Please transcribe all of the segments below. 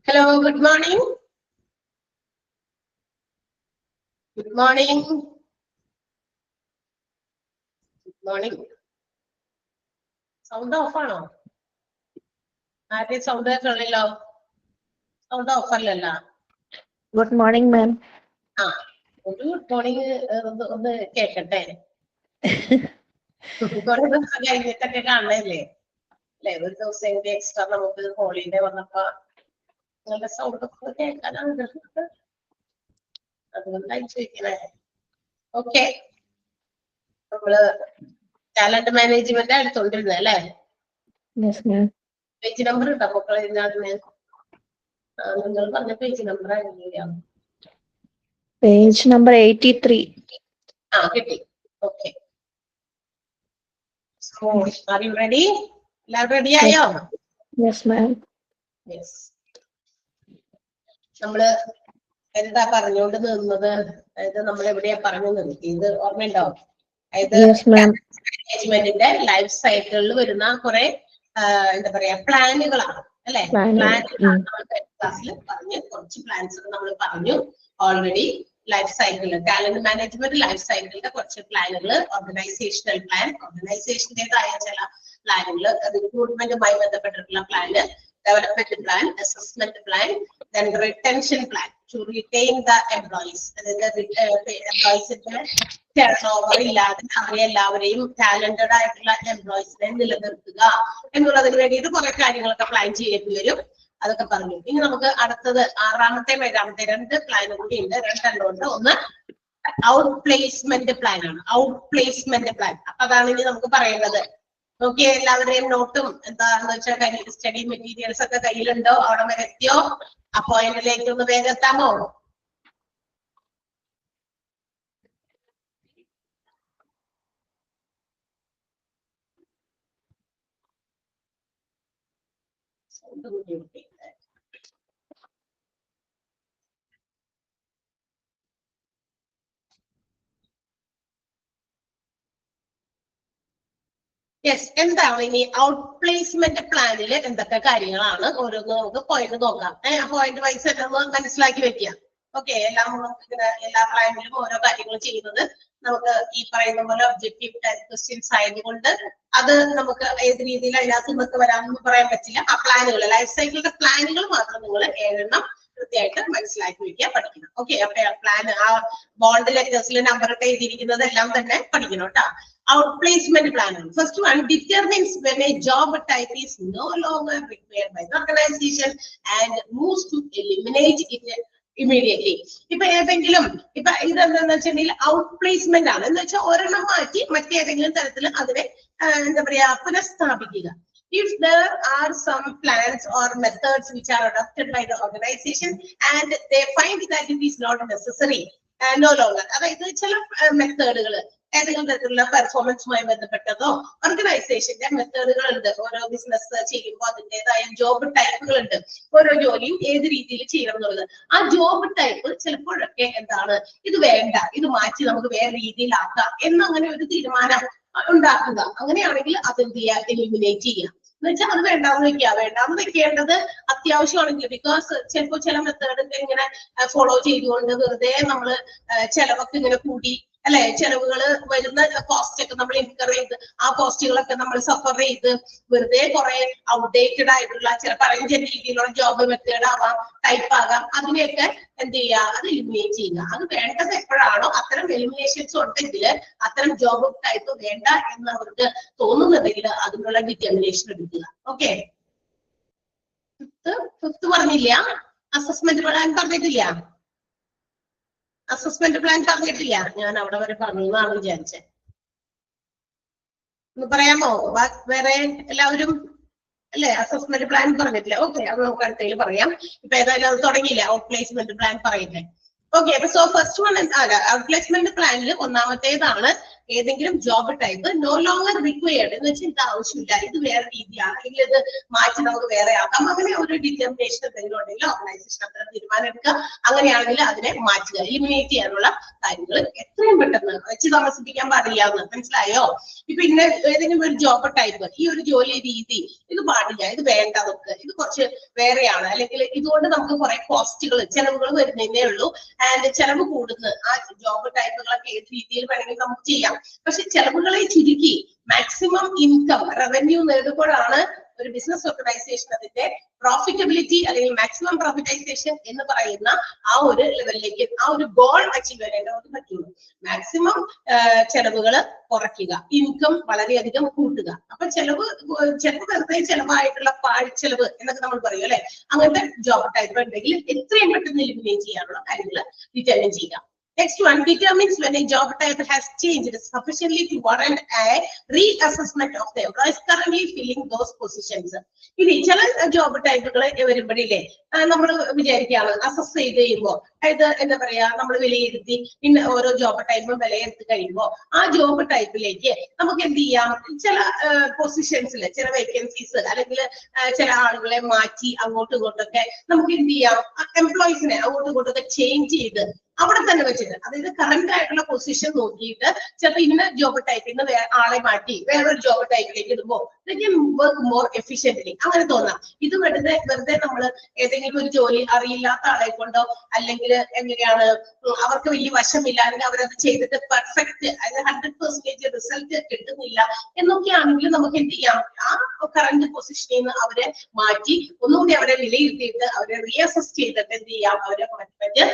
Hello, good morning. Good morning. Good morning. Sound off ആണോ? ആരുടെ sound കേൾക്കണല്ലോ? Sound of അല്ലല്ലോ? Good morning, ma'am. ആ, ഒരു ഗുഡ് മോർണിംഗ് ഒന്ന് കേക്കട്ടെ. കുറെ ദിവസം കഴിഞ്ഞിട്ടൊക്കെ കാണണല്ലേ? അല്ലെ, ഒരു ദിവസം കൂടി എക്സ്ട്രാ നമുക്ക് ഹോളിഡേ വന്നപ്പോ നല്ല സൗണ്ട് ഒക്കെ കേൾക്കാനാണ്. അതുകൊണ്ടായി ചോദിക്കണേ. ഓക്കെ, നമ്മള് ടാലന്റ് മാനേജ്മെന്റ് എടുത്തോണ്ടിരുന്നത് അല്ലേ? Yes, ma'am. പേജ് നമ്പർ ഉണ്ടോ മക്കളെ? ഇതിനകത്ത് നിങ്ങൾ പറഞ്ഞ പേജ് നമ്പർ ആയിരുന്നില്ല. Page number 83. ആ, കിട്ടി. Okay. So, are you ready? എല്ലാവരും റെഡി ആയോ? Yes, ma'am. യെസ്. നമ്മള് എന്താ പറഞ്ഞുകൊണ്ട് നിന്നത്? അതായത് നമ്മൾ എവിടെയാ പറഞ്ഞു നിർത്തിയത് ഓർമ്മയുണ്ടോ? അതായത് മാനേജ്മെന്റിന്റെ ലൈഫ് സൈക്കിളിൽ വരുന്ന കുറെ എന്താ പറയാ പ്ലാനുകളാണ് അല്ലെ? പ്ലാനുകളാണ് നമ്മൾ ക്ലാസ്സിൽ പറഞ്ഞു. കുറച്ച് പ്ലാൻസ് നമ്മൾ പറഞ്ഞു ഓൾറെഡി. ലൈഫ് സൈക്കിളിൽ ടാലന്റ് മാനേജ്മെന്റ് ലൈഫ് സൈക്കിളിന്റെ കുറച്ച് പ്ലാനുകൾ, ഓർഗനൈസേഷണൽ പ്ലാൻ, ഓർഗനൈസേഷൻ്റെതായ ചില പ്ലാനുകൾ, റിക്രൂട്ട്മെന്റുമായി ബന്ധപ്പെട്ടിട്ടുള്ള plan, development plan, assessment plan, then retention plan to retain the employees. എംപ്ലോയീസിന്റെ ടേൺ ഓവർ ഇല്ലാതെ അവരെ എല്ലാവരെയും ടാലന്റഡ് ആയിട്ടുള്ള എംപ്ലോയീസിനെ നിലനിർത്തുക എന്നുള്ളതിന് വേണ്ടിയിട്ട് കുറെ കാര്യങ്ങളൊക്കെ പ്ലാൻ ചെയ്യേണ്ടി വരും. അതൊക്കെ പറഞ്ഞു. ഇനി നമുക്ക് അടുത്തത് 6ാമത്തെ 7ാമത്തെ 2 പ്ലാൻ കൂടി ഉണ്ട്. 2 ഉണ്ട്. ഒന്ന് ഔട്ട് പ്ലേസ്മെന്റ് പ്ലാൻ ആണ്. Out placement plan. അപ്പൊ അതാണ് ഇനി നമുക്ക് പറയുന്നത്. നോക്കിയേ, എല്ലാവരുടെയും നോട്ടും എന്താന്ന് വെച്ചാൽ സ്റ്റഡി മെറ്റീരിയൽസ് ഒക്കെ കയ്യിലുണ്ടോ? അവിടെ വരെ എത്തിയോ? ആ പോയിന്റിലേക്ക് ഒന്ന് വേഗം എത്താമോ? യെസ്. എന്താണ് ഇനി ഔട്ട് പ്ലേസ്മെന്റ് പ്ലാനിൽ എന്തൊക്കെ കാര്യങ്ങളാണ്? ഓരോന്ന് നമുക്ക് പോയിന്റ് നോക്കാം. പോയിന്റ് വൈസ് എല്ലാം മനസ്സിലാക്കി വെക്കുക. ഓക്കെ, എല്ലാം നമുക്ക് എല്ലാ പ്ലാനിലും ഓരോ കാര്യങ്ങൾ ചെയ്യുന്നത് നമുക്ക് ഈ പറയുന്ന പോലെ ഒബ്ജക്റ്റീവ് ടൈപ്പ് ക്വസ്റ്റ്യൻസ് ആയതുകൊണ്ട് അത് നമുക്ക് ഏത് രീതിയിൽ അതിനകത്ത് നമുക്ക് വരാമെന്ന് പറയാൻ പറ്റില്ല. ആ പ്ലാനുകൾ, ലൈഫ് സൈക്കിളിന്റെ പ്ലാനുകൾ മാത്രം നിങ്ങൾ 7 കൃത്യമായിട്ട് മനസ്സിലാക്കി വെക്കുക, പഠിക്കണം. ഓക്കെ, അപ്പൊ പ്ലാൻ ആ ബോണ്ട് ലെറ്റേഴ്സിൽ നമ്പർ ഇട്ട് എഴുതിയിരിക്കുന്നത് എല്ലാം തന്നെ പഠിക്കണം കേട്ടോ. Out placement plan. First one determines when a job type is no longer required by the organization and moves to eliminate it immediately. ഇപ്പൊ ഏതെങ്കിലും ഇപ്പൊ ഇതെന്താന്ന് വെച്ചിട്ടുണ്ടെങ്കിൽ ഔട്ട് പ്ലേസ്മെന്റ് ആണ് എന്ന് വെച്ചാൽ ഒരെണ്ണം മാറ്റി മറ്റേതെങ്കിലും തരത്തിൽ അതിനെ എന്താ പറയാ പുനഃസ്ഥാപിക്കുക. If there are some plans or methods which are adopted by the organization and they find that it is not necessary no longer, അതായത് ചില മെത്തേഡുകൾ ഏതെങ്കിലും തരത്തിലുള്ള പെർഫോമൻസുമായി ബന്ധപ്പെട്ടതോ ഓർഗനൈസേഷന്റെ മെത്തേഡുകൾ ഉണ്ട്. ഓരോ ബിസിനസ് ചെയ്യുമ്പോൾ അതിൻ്റെതായ ജോബ് ടൈപ്പുകൾ ഉണ്ട്. ഓരോ ജോലിയും ഏത് രീതിയിൽ ചെയ്യണം എന്നുള്ളത്. ആ ജോബ് ടൈപ്പ് ചിലപ്പോഴൊക്കെ എന്താണ്, ഇത് വേണ്ട, ഇത് മാറ്റി നമുക്ക് വേറെ രീതിയിലാക്കാം എന്നങ്ങനെ ഒരു തീരുമാനം ഉണ്ടാക്കുക. അങ്ങനെയാണെങ്കിൽ അതെന്ത് ചെയ്യുക, എലിമിനേറ്റ് ചെയ്യുക. എന്ന് വെച്ചാൽ അത് വേണ്ടാന്ന് വെക്കുക. വേണ്ടാന്ന് വെക്കേണ്ടത് അത്യാവശ്യമാണെങ്കിൽ, ബിക്കോസ് ചിലപ്പോൾ ചില മെത്തേഡൊക്കെ ഇങ്ങനെ ഫോളോ ചെയ്തുകൊണ്ട് വെറുതെ നമ്മള് ചെലവൊക്കെ ഇങ്ങനെ കൂടി അല്ലെ, ചെലവുകൾ വരുന്ന കോസ്റ്റ് ഒക്കെ നമ്മൾ ഇൻകർ ചെയ്ത് ആ കോസ്റ്റുകളൊക്കെ നമ്മൾ സഫർ ചെയ്ത് വെറുതെ കുറെ ഔട്ട്ഡേറ്റഡ് ആയിട്ടുള്ള ചില പഴഞ്ചൻ രീതിയിലുള്ള ജോബ് മെത്തേഡ് ആവാം, ടൈപ്പ് ആകാം. അതിനെയൊക്കെ എന്ത് ചെയ്യുക, അത് എലിമിനേറ്റ് ചെയ്യുക. അത് വേണ്ടത് എപ്പോഴാണോ അത്തരം എലിമിനേഷൻസ് ഉണ്ടെങ്കിൽ, അത്തരം ജോബ് ടൈപ്പ് വേണ്ട എന്ന് അവർക്ക് തോന്നുന്നുണ്ടെങ്കിൽ അതിനുള്ള ഡിറ്റർമിനേഷൻ എടുക്കുക. ഓക്കെ, ഫിഫ്ത്ത് പറഞ്ഞില്ല, അസസ്മെന്റ് പ്ലാൻ പറഞ്ഞിട്ടില്ല. അസസ്മെന്റ് പ്ലാൻ പറഞ്ഞിട്ടില്ല. ഞാൻ അവിടെ വരെ പറഞ്ഞു എന്നാണ് വിചാരിച്ചത്. ഒന്ന് പറയാമോ വേറെ എല്ലാവരും? അല്ലെ, അസസ്മെന്റ് പ്ലാൻ പറഞ്ഞിട്ടില്ല. ഓക്കെ, അത് നമുക്ക് അടുത്തതിൽ പറയാം. ഇപ്പൊ ഏതായാലും അത് തുടങ്ങിയില്ല, ഔട്ട് പ്ലേസ്മെന്റ് പ്ലാൻ പറയുന്നത്. ഓക്കെ, അപ്പൊ so first one outplacement പ്ലാനിൽ ഒന്നാമത്തേതാണ് ഏതെങ്കിലും job type no longer required എന്ന് വെച്ചാൽ ഇത് ആവശ്യമില്ല, ഇത് വേറെ രീതിയാണ്, അല്ലെങ്കിൽ ഇത് മാറ്റി നമുക്ക് വേറെ ആക്കാം. അങ്ങനെ ഒരു ഡിറ്റർമിനേഷൻ എന്തെങ്കിലും ഉണ്ടെങ്കിൽ ഓർഗനൈസേഷൻ അത്ര തീരുമാനം എടുക്കുക. അങ്ങനെയാണെങ്കിൽ അതിനെ മാറ്റുക, എലിമിനേറ്റ് ചെയ്യാനുള്ള കാര്യങ്ങൾ എത്രയും പെട്ടെന്ന് വെച്ച് താമസിപ്പിക്കാൻ പാടില്ല എന്ന് മനസ്സിലായോ? ഇപ്പൊ ഇന്ന ഏതെങ്കിലും ഒരു ജോബ് ടൈപ്പ്, ഈ ഒരു ജോലി രീതി ഇത് പാടില്ല, ഇത് വേണ്ട, നമുക്ക് ഇത് കുറച്ച് വേറെയാണ്, അല്ലെങ്കിൽ ഇതുകൊണ്ട് നമുക്ക് കുറെ കോസ്റ്റുകൾ ചെലവുകൾ വരുന്നതേ ഉള്ളൂ, ആൻഡ് ചെലവ് കൂടുന്ന ആ ജോബ് ടൈപ്പുകളൊക്കെ ഏത് രീതിയിൽ വേണമെങ്കിൽ നമുക്ക് ചെയ്യാം. പക്ഷെ ചെലവുകളെ ചുരുക്കി മാക്സിമം ഇൻകം റവന്യൂ നേടുമ്പോഴാണ് ഒരു ബിസിനസ് ഓർഗനൈസേഷൻ അതിന്റെ പ്രോഫിറ്റബിലിറ്റി അല്ലെങ്കിൽ മാക്സിമം പ്രോഫിറ്റൈസേഷൻ എന്ന് പറയുന്ന ആ ഒരു ലെവലിലേക്ക്, ആ ഒരു ഗോൾ അച്ചീവ് ചെയ്യാനായിട്ട് പറ്റുള്ളൂ. മാക്സിമം ചെലവുകൾ കുറയ്ക്കുക, ഇൻകം വളരെയധികം കൂട്ടുക. അപ്പൊ ചെലവ് വെറുതെ ചെലവായിട്ടുള്ള പാഴ്ചെലവ് എന്നൊക്കെ നമ്മൾ പറയും അല്ലെ, അങ്ങനത്തെ ജോബ് ടൈപ്പ് ഉണ്ടെങ്കിൽ എത്രയും പെട്ടെന്ന് എലിമിനേറ്റ് ചെയ്യാനുള്ള കാര്യങ്ങൾ ഡിറ്റർമിൻ ചെയ്യുക. Next one determines when a job type has changed sufficiently to warrant a reassessment of the employees currently filling those positions. ഇനി ചില ജോബ് ടൈപ്പുകൾ വരുമ്പോഴില്ലേ നമ്മൾ വിചാരിക്കുകയാണ് അസസ് ചെയ്ത് കഴിയുമ്പോൾ, അതായത് എന്താ പറയാ, നമ്മൾ വിലയിരുത്തി പിന്നെ ഓരോ ജോബ് ടൈപ്പും വിലയിരുത്തി കഴിയുമ്പോൾ ആ ജോബ് ടൈപ്പിലേക്ക് നമുക്ക് എന്ത് ചെയ്യാം, ചില പൊസിഷൻസിൽ ചില വേക്കൻസീസ് അല്ലെങ്കിൽ ചില ആളുകളെ മാറ്റി അങ്ങോട്ടും ഇങ്ങോട്ടൊക്കെ നമുക്ക് എന്ത് ചെയ്യാം, എംപ്ലോയീസിനെ അങ്ങോട്ടും ഇങ്ങോട്ടൊക്കെ ചേഞ്ച് ചെയ്ത് അവിടെ തന്നെ വെച്ചിട്ട്, അതായത് കറന്റ് ആയിട്ടുള്ള പൊസിഷൻ നോക്കിയിട്ട് ചിലപ്പോൾ ഇന്ന ജോബ് ടൈപ്പിൽ നിന്ന് ആളെ മാറ്റി വേറൊരു ജോബ് ടൈപ്പിലേക്ക് ഇടുമ്പോൾ വർക്ക് മോർ എഫിഷ്യന്റ്ലി അങ്ങനെ തോന്നാം. ഇത് വെറുതെ നമ്മൾ ഏതെങ്കിലും ഒരു ജോലി അറിയില്ലാത്ത ആളെ കൊണ്ടോ അല്ലെങ്കിൽ എങ്ങനെയാണ് അവർക്ക് വലിയ വശമില്ല, അല്ലെങ്കിൽ അവരത് ചെയ്തിട്ട് പെർഫെക്റ്റ് അതായത് 100% റിസൾട്ട് കിട്ടുന്നില്ല എന്നൊക്കെയാണെങ്കിൽ നമുക്ക് എന്ത് ചെയ്യാം, ആ കറന്റ് പൊസിഷനിൽ നിന്ന് അവരെ മാറ്റി ഒന്നുകൂടി അവരെ വിലയിരുത്തിയിട്ട് അവരെ റീഅസസ് ചെയ്തിട്ട് എന്ത് ചെയ്യാം, അവരെ കമ്മിറ്റ്മെന്റ്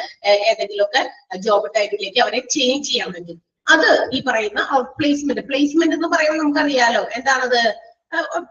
ഏതെങ്കിലും ജോബ് ടൈപ്പിലേക്ക് അവരെ ചേഞ്ച് ചെയ്യാൻ പറ്റും. അത് ഈ പറയുന്ന ഔട്ട് പ്ലേസ്മെന്റ് എന്ന് പറയുമ്പോൾ നമുക്കറിയാലോ എന്താണത്,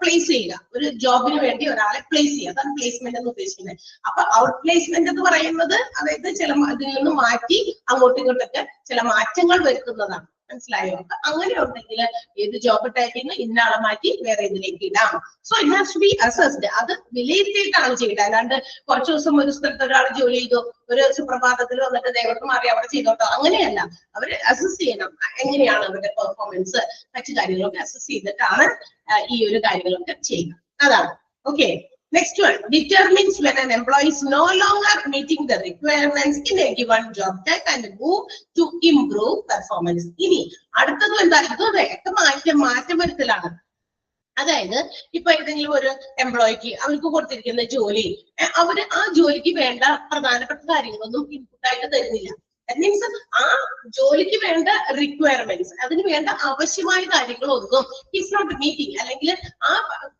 പ്ലേസ് ചെയ്യുക, ഒരു ജോബിന് വേണ്ടി ഒരാളെ പ്ലേസ് ചെയ്യുക, അതാണ് പ്ലേസ്മെന്റ് എന്ന് ഉദ്ദേശിക്കുന്നത്. അപ്പൊ ഔട്ട് പ്ലേസ്മെന്റ് എന്ന് പറയുന്നത് അതായത് ചില ഇതിൽ നിന്ന് മാറ്റി അങ്ങോട്ടും ഇങ്ങോട്ടൊക്കെ ചില മാറ്റങ്ങൾ വരുത്തുന്നതാണ്. മനസ്സിലായോ? അപ്പൊ അങ്ങനെ ഉണ്ടെങ്കിൽ ഏത് ജോബ് ടൈപ്പിൽ നിന്ന് ഇന്ന ആളെ മാറ്റി വേറെ ഇതിലേക്ക് ഇടാം. So it has to be assessed. അത് വിലയിരുത്തിയിട്ടാണ് ചെയ്യുന്നത്. അല്ലാണ്ട് കുറച്ചു ദിവസം ഒരു സ്ഥലത്ത് ഒരാൾ ജോലി ചെയ്തു, ഒരു സുപ്രഭാതത്തിൽ വന്നിട്ട് ദൈവത്തിന് മാറി അവിടെ ചെയ്തോട്ടോ, അങ്ങനെയല്ല. അവര് അസസ് ചെയ്യണം എങ്ങനെയാണ് അവരുടെ പെർഫോമൻസ്, മറ്റു കാര്യങ്ങളൊക്കെ അസസ് ചെയ്തിട്ടാണ് ഈ ഒരു കാര്യങ്ങളൊക്കെ ചെയ്യുന്നത്. അതാണ്. Okay, next one determines when an employee is no longer meeting the requirements in a given job type and move to improve performance. ഇനി അടുത്തത് എന്താ, ഇതൊക്കെ മാറ്റം വരുത്തലാണ്. അതായത് ഇപ്പൊ ഏതെങ്കിലും ഒരു എംപ്ലോയിക്ക് അവർക്ക് കൊടുത്തിരിക്കുന്ന ജോലി അവര് ആ ജോലിക്ക് വേണ്ട പ്രധാനപ്പെട്ട കാര്യങ്ങളൊന്നും ഇൻപുട്ടായിട്ട് തരുന്നില്ല. ദാറ്റ് മീൻസ് ആ ജോലിക്ക് വേണ്ട റിക്വയർമെന്റ്സ്, അതിന് വേണ്ട ആവശ്യമായ കാര്യങ്ങളൊന്നും ഈസ് നോട്ട് മീറ്റിംഗ്, അല്ലെങ്കിൽ ആ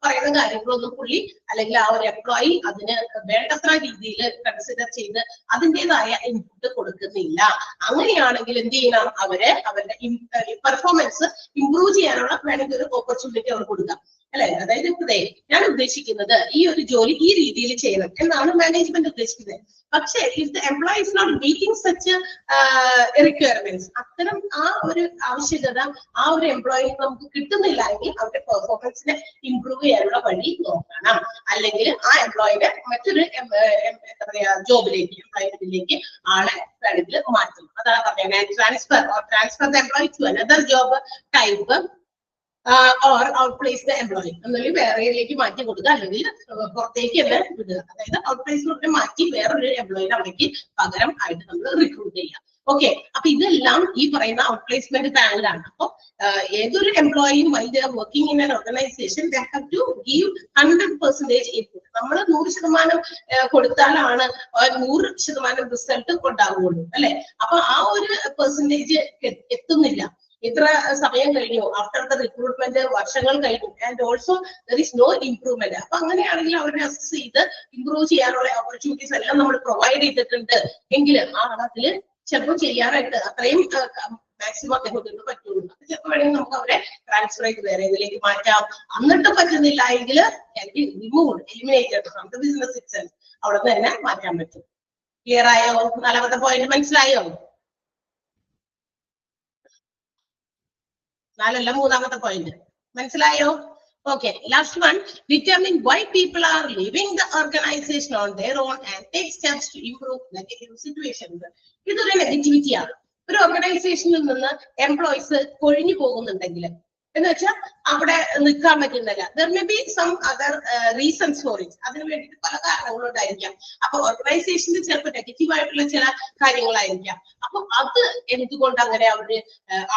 പറയുന്ന കാര്യങ്ങളൊന്നും പുള്ളി അല്ലെങ്കിൽ ആ ഒരു എംപ്ലോയി അതിന് വേണ്ടത്ര രീതിയിൽ കൺസിഡർ ചെയ്ത് അതിൻ്റെതായ ഇൻപുട്ട് കൊടുക്കുന്നില്ല. അങ്ങനെയാണെങ്കിൽ എന്ത് ചെയ്യണം, അവരുടെ പെർഫോമൻസ് ഇംപ്രൂവ് ചെയ്യാനുള്ള വേണമെങ്കിൽ ഒരു ഓപ്പർച്യൂണിറ്റി അവർ കൊടുക്കാം. അല്ലെ? അതായത് ഇപ്പതേ ഞാൻ ഉദ്ദേശിക്കുന്നത് ഈ ഒരു ജോലി ഈ രീതിയിൽ ചെയ്യണം എന്നാണ് മാനേജ്മെന്റ് ഉദ്ദേശിക്കുന്നത്. പക്ഷേ if the employee is not meeting such requirements, അത്തരം ആ ഒരു ആവശ്യകത ആ ഒരു എംപ്ലോയി നമുക്ക് കിട്ടുന്നില്ല എങ്കിൽ അവരുടെ പെർഫോമൻസിനെ ഇംപ്രൂവ് ചെയ്യാനുള്ള വഴി നോക്കണം. അല്ലെങ്കിൽ ആ എംപ്ലോയിനെ മറ്റൊരു എന്താ പറയാ ജോബിലേക്ക് എംപ്ലോയ്മെന്റിലേക്ക് ആളെ വേണമെങ്കിൽ മാറ്റും. അതാണ് പറഞ്ഞത് transfer the employee to another job type or outplace the employee, അല്ലെങ്കിൽ വേറെയിലേക്ക് മാറ്റി കൊടുക്കുക, അല്ലെങ്കിൽ പുറത്തേക്ക് തന്നെ വിടുക. അതായത് ഔട്ട്പ്ലേസ്മെന്റ് മാറ്റി വേറൊരു എംപ്ലോയിനെ അവിടേക്ക് പകരം ആയിട്ട് നമ്മൾ റിക്രൂട്ട് ചെയ്യുക. ഓക്കെ, അപ്പൊ ഇതെല്ലാം ഈ പറയുന്ന ഔട്ട്പ്ലേസ്മെന്റ് പാനലാണ്. അപ്പൊ ഏതൊരു എംപ്ലോയിയും working in an organization they have to give 100% input. നമ്മൾ 100% കൊടുത്താലാണ് 100% റിസൾട്ട് ഉണ്ടാവുകയുള്ളൂ, അല്ലെ? അപ്പൊ ആ ഒരു പെർസെന്റേജ് എത്തുന്നില്ല. ഇത്ര സമയം കഴിഞ്ഞു, ആഫ്റ്റർ ദ റിക്രൂട്ട്മെന്റ് വർഷങ്ങൾ കഴിഞ്ഞു, and also there is no improvement. അപ്പൊ അങ്ങനെയാണെങ്കിൽ അവരെ അസസ് ചെയ്ത് ഇംപ്രൂവ് ചെയ്യാനുള്ള ഓപ്പർച്യൂണിറ്റീസ് എല്ലാം നമ്മൾ പ്രൊവൈഡ് ചെയ്തിട്ടുണ്ട് എങ്കിൽ ആ അതിൽ ചിലപ്പോൾ ചെയ്യാനായിട്ട് അത്രയും മാക്സിമം അദ്ദേഹത്തിന് പറ്റുള്ളൂ. ചിലപ്പോൾ വേണമെങ്കിൽ നമുക്ക് അവരെ ട്രാൻസ്ഫർ ചെയ്ത് വേറെ ഇതിലേക്ക് മാറ്റാം. എന്നിട്ട് പറ്റുന്നില്ല എങ്കിൽ eliminated from the business itself, അവിടെ നിന്ന് തന്നെ മാറ്റാൻ പറ്റും. ക്ലിയർ ആയോ? 4ാമത്തെ പോയിന്റ് മനസ്സിലായോ? 4 3ാമത്തെ പോയിന്റ് മനസ്സിലായോ? Okay, last one, determine why people are leaving the organization on their own and take steps to improve negative situations. ഇതൊരു നെഗറ്റിവിറ്റി ആണ്. ഒരു ഓർഗനൈസേഷനിൽ നിന്ന് എംപ്ലോയീസ് കൊഴിഞ്ഞു പോകുന്നുണ്ടെങ്കിൽ എന്ന് വെച്ചാൽ അവിടെ നിൽക്കാൻ പറ്റുന്നില്ല, there may be some other reasons for it. അതിന് വേണ്ടിയിട്ട് പല കാരണങ്ങളുണ്ടായിരിക്കാം. അപ്പൊ ഓർഗനൈസേഷനിൽ ചിലപ്പോൾ നെഗറ്റീവ് ആയിട്ടുള്ള ചില കാര്യങ്ങളായിരിക്കാം. അപ്പൊ അത് എന്തുകൊണ്ട് അങ്ങനെ അവര്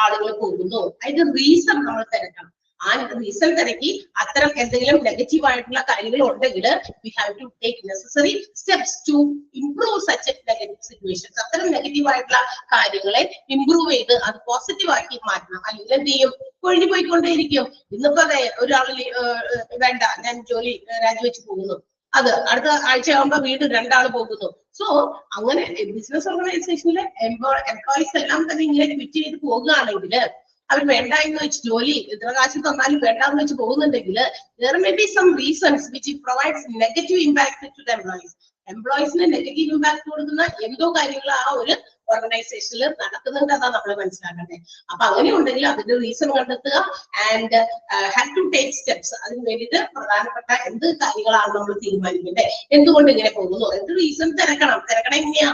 ആളുകൾ പോകുന്നു, അതിന്റെ റീസൺ നമ്മൾ തിരക്കണം. ആ റീസൺ തിരക്കി അത്തരം എന്തെങ്കിലും നെഗറ്റീവ് ആയിട്ടുള്ള കാര്യങ്ങൾ ഉണ്ടെങ്കിൽ we have to take necessary steps to improve such negative situations. അത്തരം നെഗറ്റീവ് ആയിട്ടുള്ള കാര്യങ്ങളെ ഇംപ്രൂവ് ചെയ്ത് അത് പോസിറ്റീവ് ആക്കി മാറ്റണം. അല്ലെങ്കിൽ എന്ത് ചെയ്യും, കൊഴിഞ്ഞു പോയിക്കൊണ്ടേയിരിക്കും. ഇന്നിപ്പോ ഒരാൾ വേണ്ട, ഞാൻ ജോലി രാജിവെച്ച് പോകുന്നു, അത് അടുത്ത ആഴ്ച ആകുമ്പോ വീണ്ടും 2 ആൾ പോകുന്നു. സോ അങ്ങനെ ബിസിനസ് ഓർഗനൈസേഷനിലെ എംപ്ലോയീസ് എല്ലാം തന്നെ ഇങ്ങനെ ക്വിറ്റ് ചെയ്ത് പോകുകയാണെങ്കിൽ, അവർ വേണ്ട എന്ന് വെച്ച് ജോലി എത്ര കാശ് തന്നാലും വേണ്ടാന്ന് വെച്ച് പോകുന്നുണ്ടെങ്കിൽ there may be some reasons which provides negative impact to the employees. എംപ്ലോയീസിന് നെഗറ്റീവ് ഇമ്പാക്ട് കൊടുക്കുന്ന എന്തോ കാര്യങ്ങൾ ആ ഒരു ഓർഗനൈസേഷനിൽ നടക്കുന്നുണ്ട്, അതാണ് നമ്മൾ മനസ്സിലാക്കേണ്ടത്. അപ്പൊ അങ്ങനെ ഉണ്ടെങ്കിൽ അതിന്റെ റീസൺ കണ്ടെത്തുക and have to take steps. അതിന് വേണ്ടിയിട്ട് പ്രധാനപ്പെട്ട എന്ത് കാര്യങ്ങളാണ് നമ്മൾ തീരുമാനിക്കേണ്ടത്, എന്തുകൊണ്ട് ഇങ്ങനെ പോകുന്നു, എന്ത് റീസൺ തിരക്കണം എങ്ങനെയാ,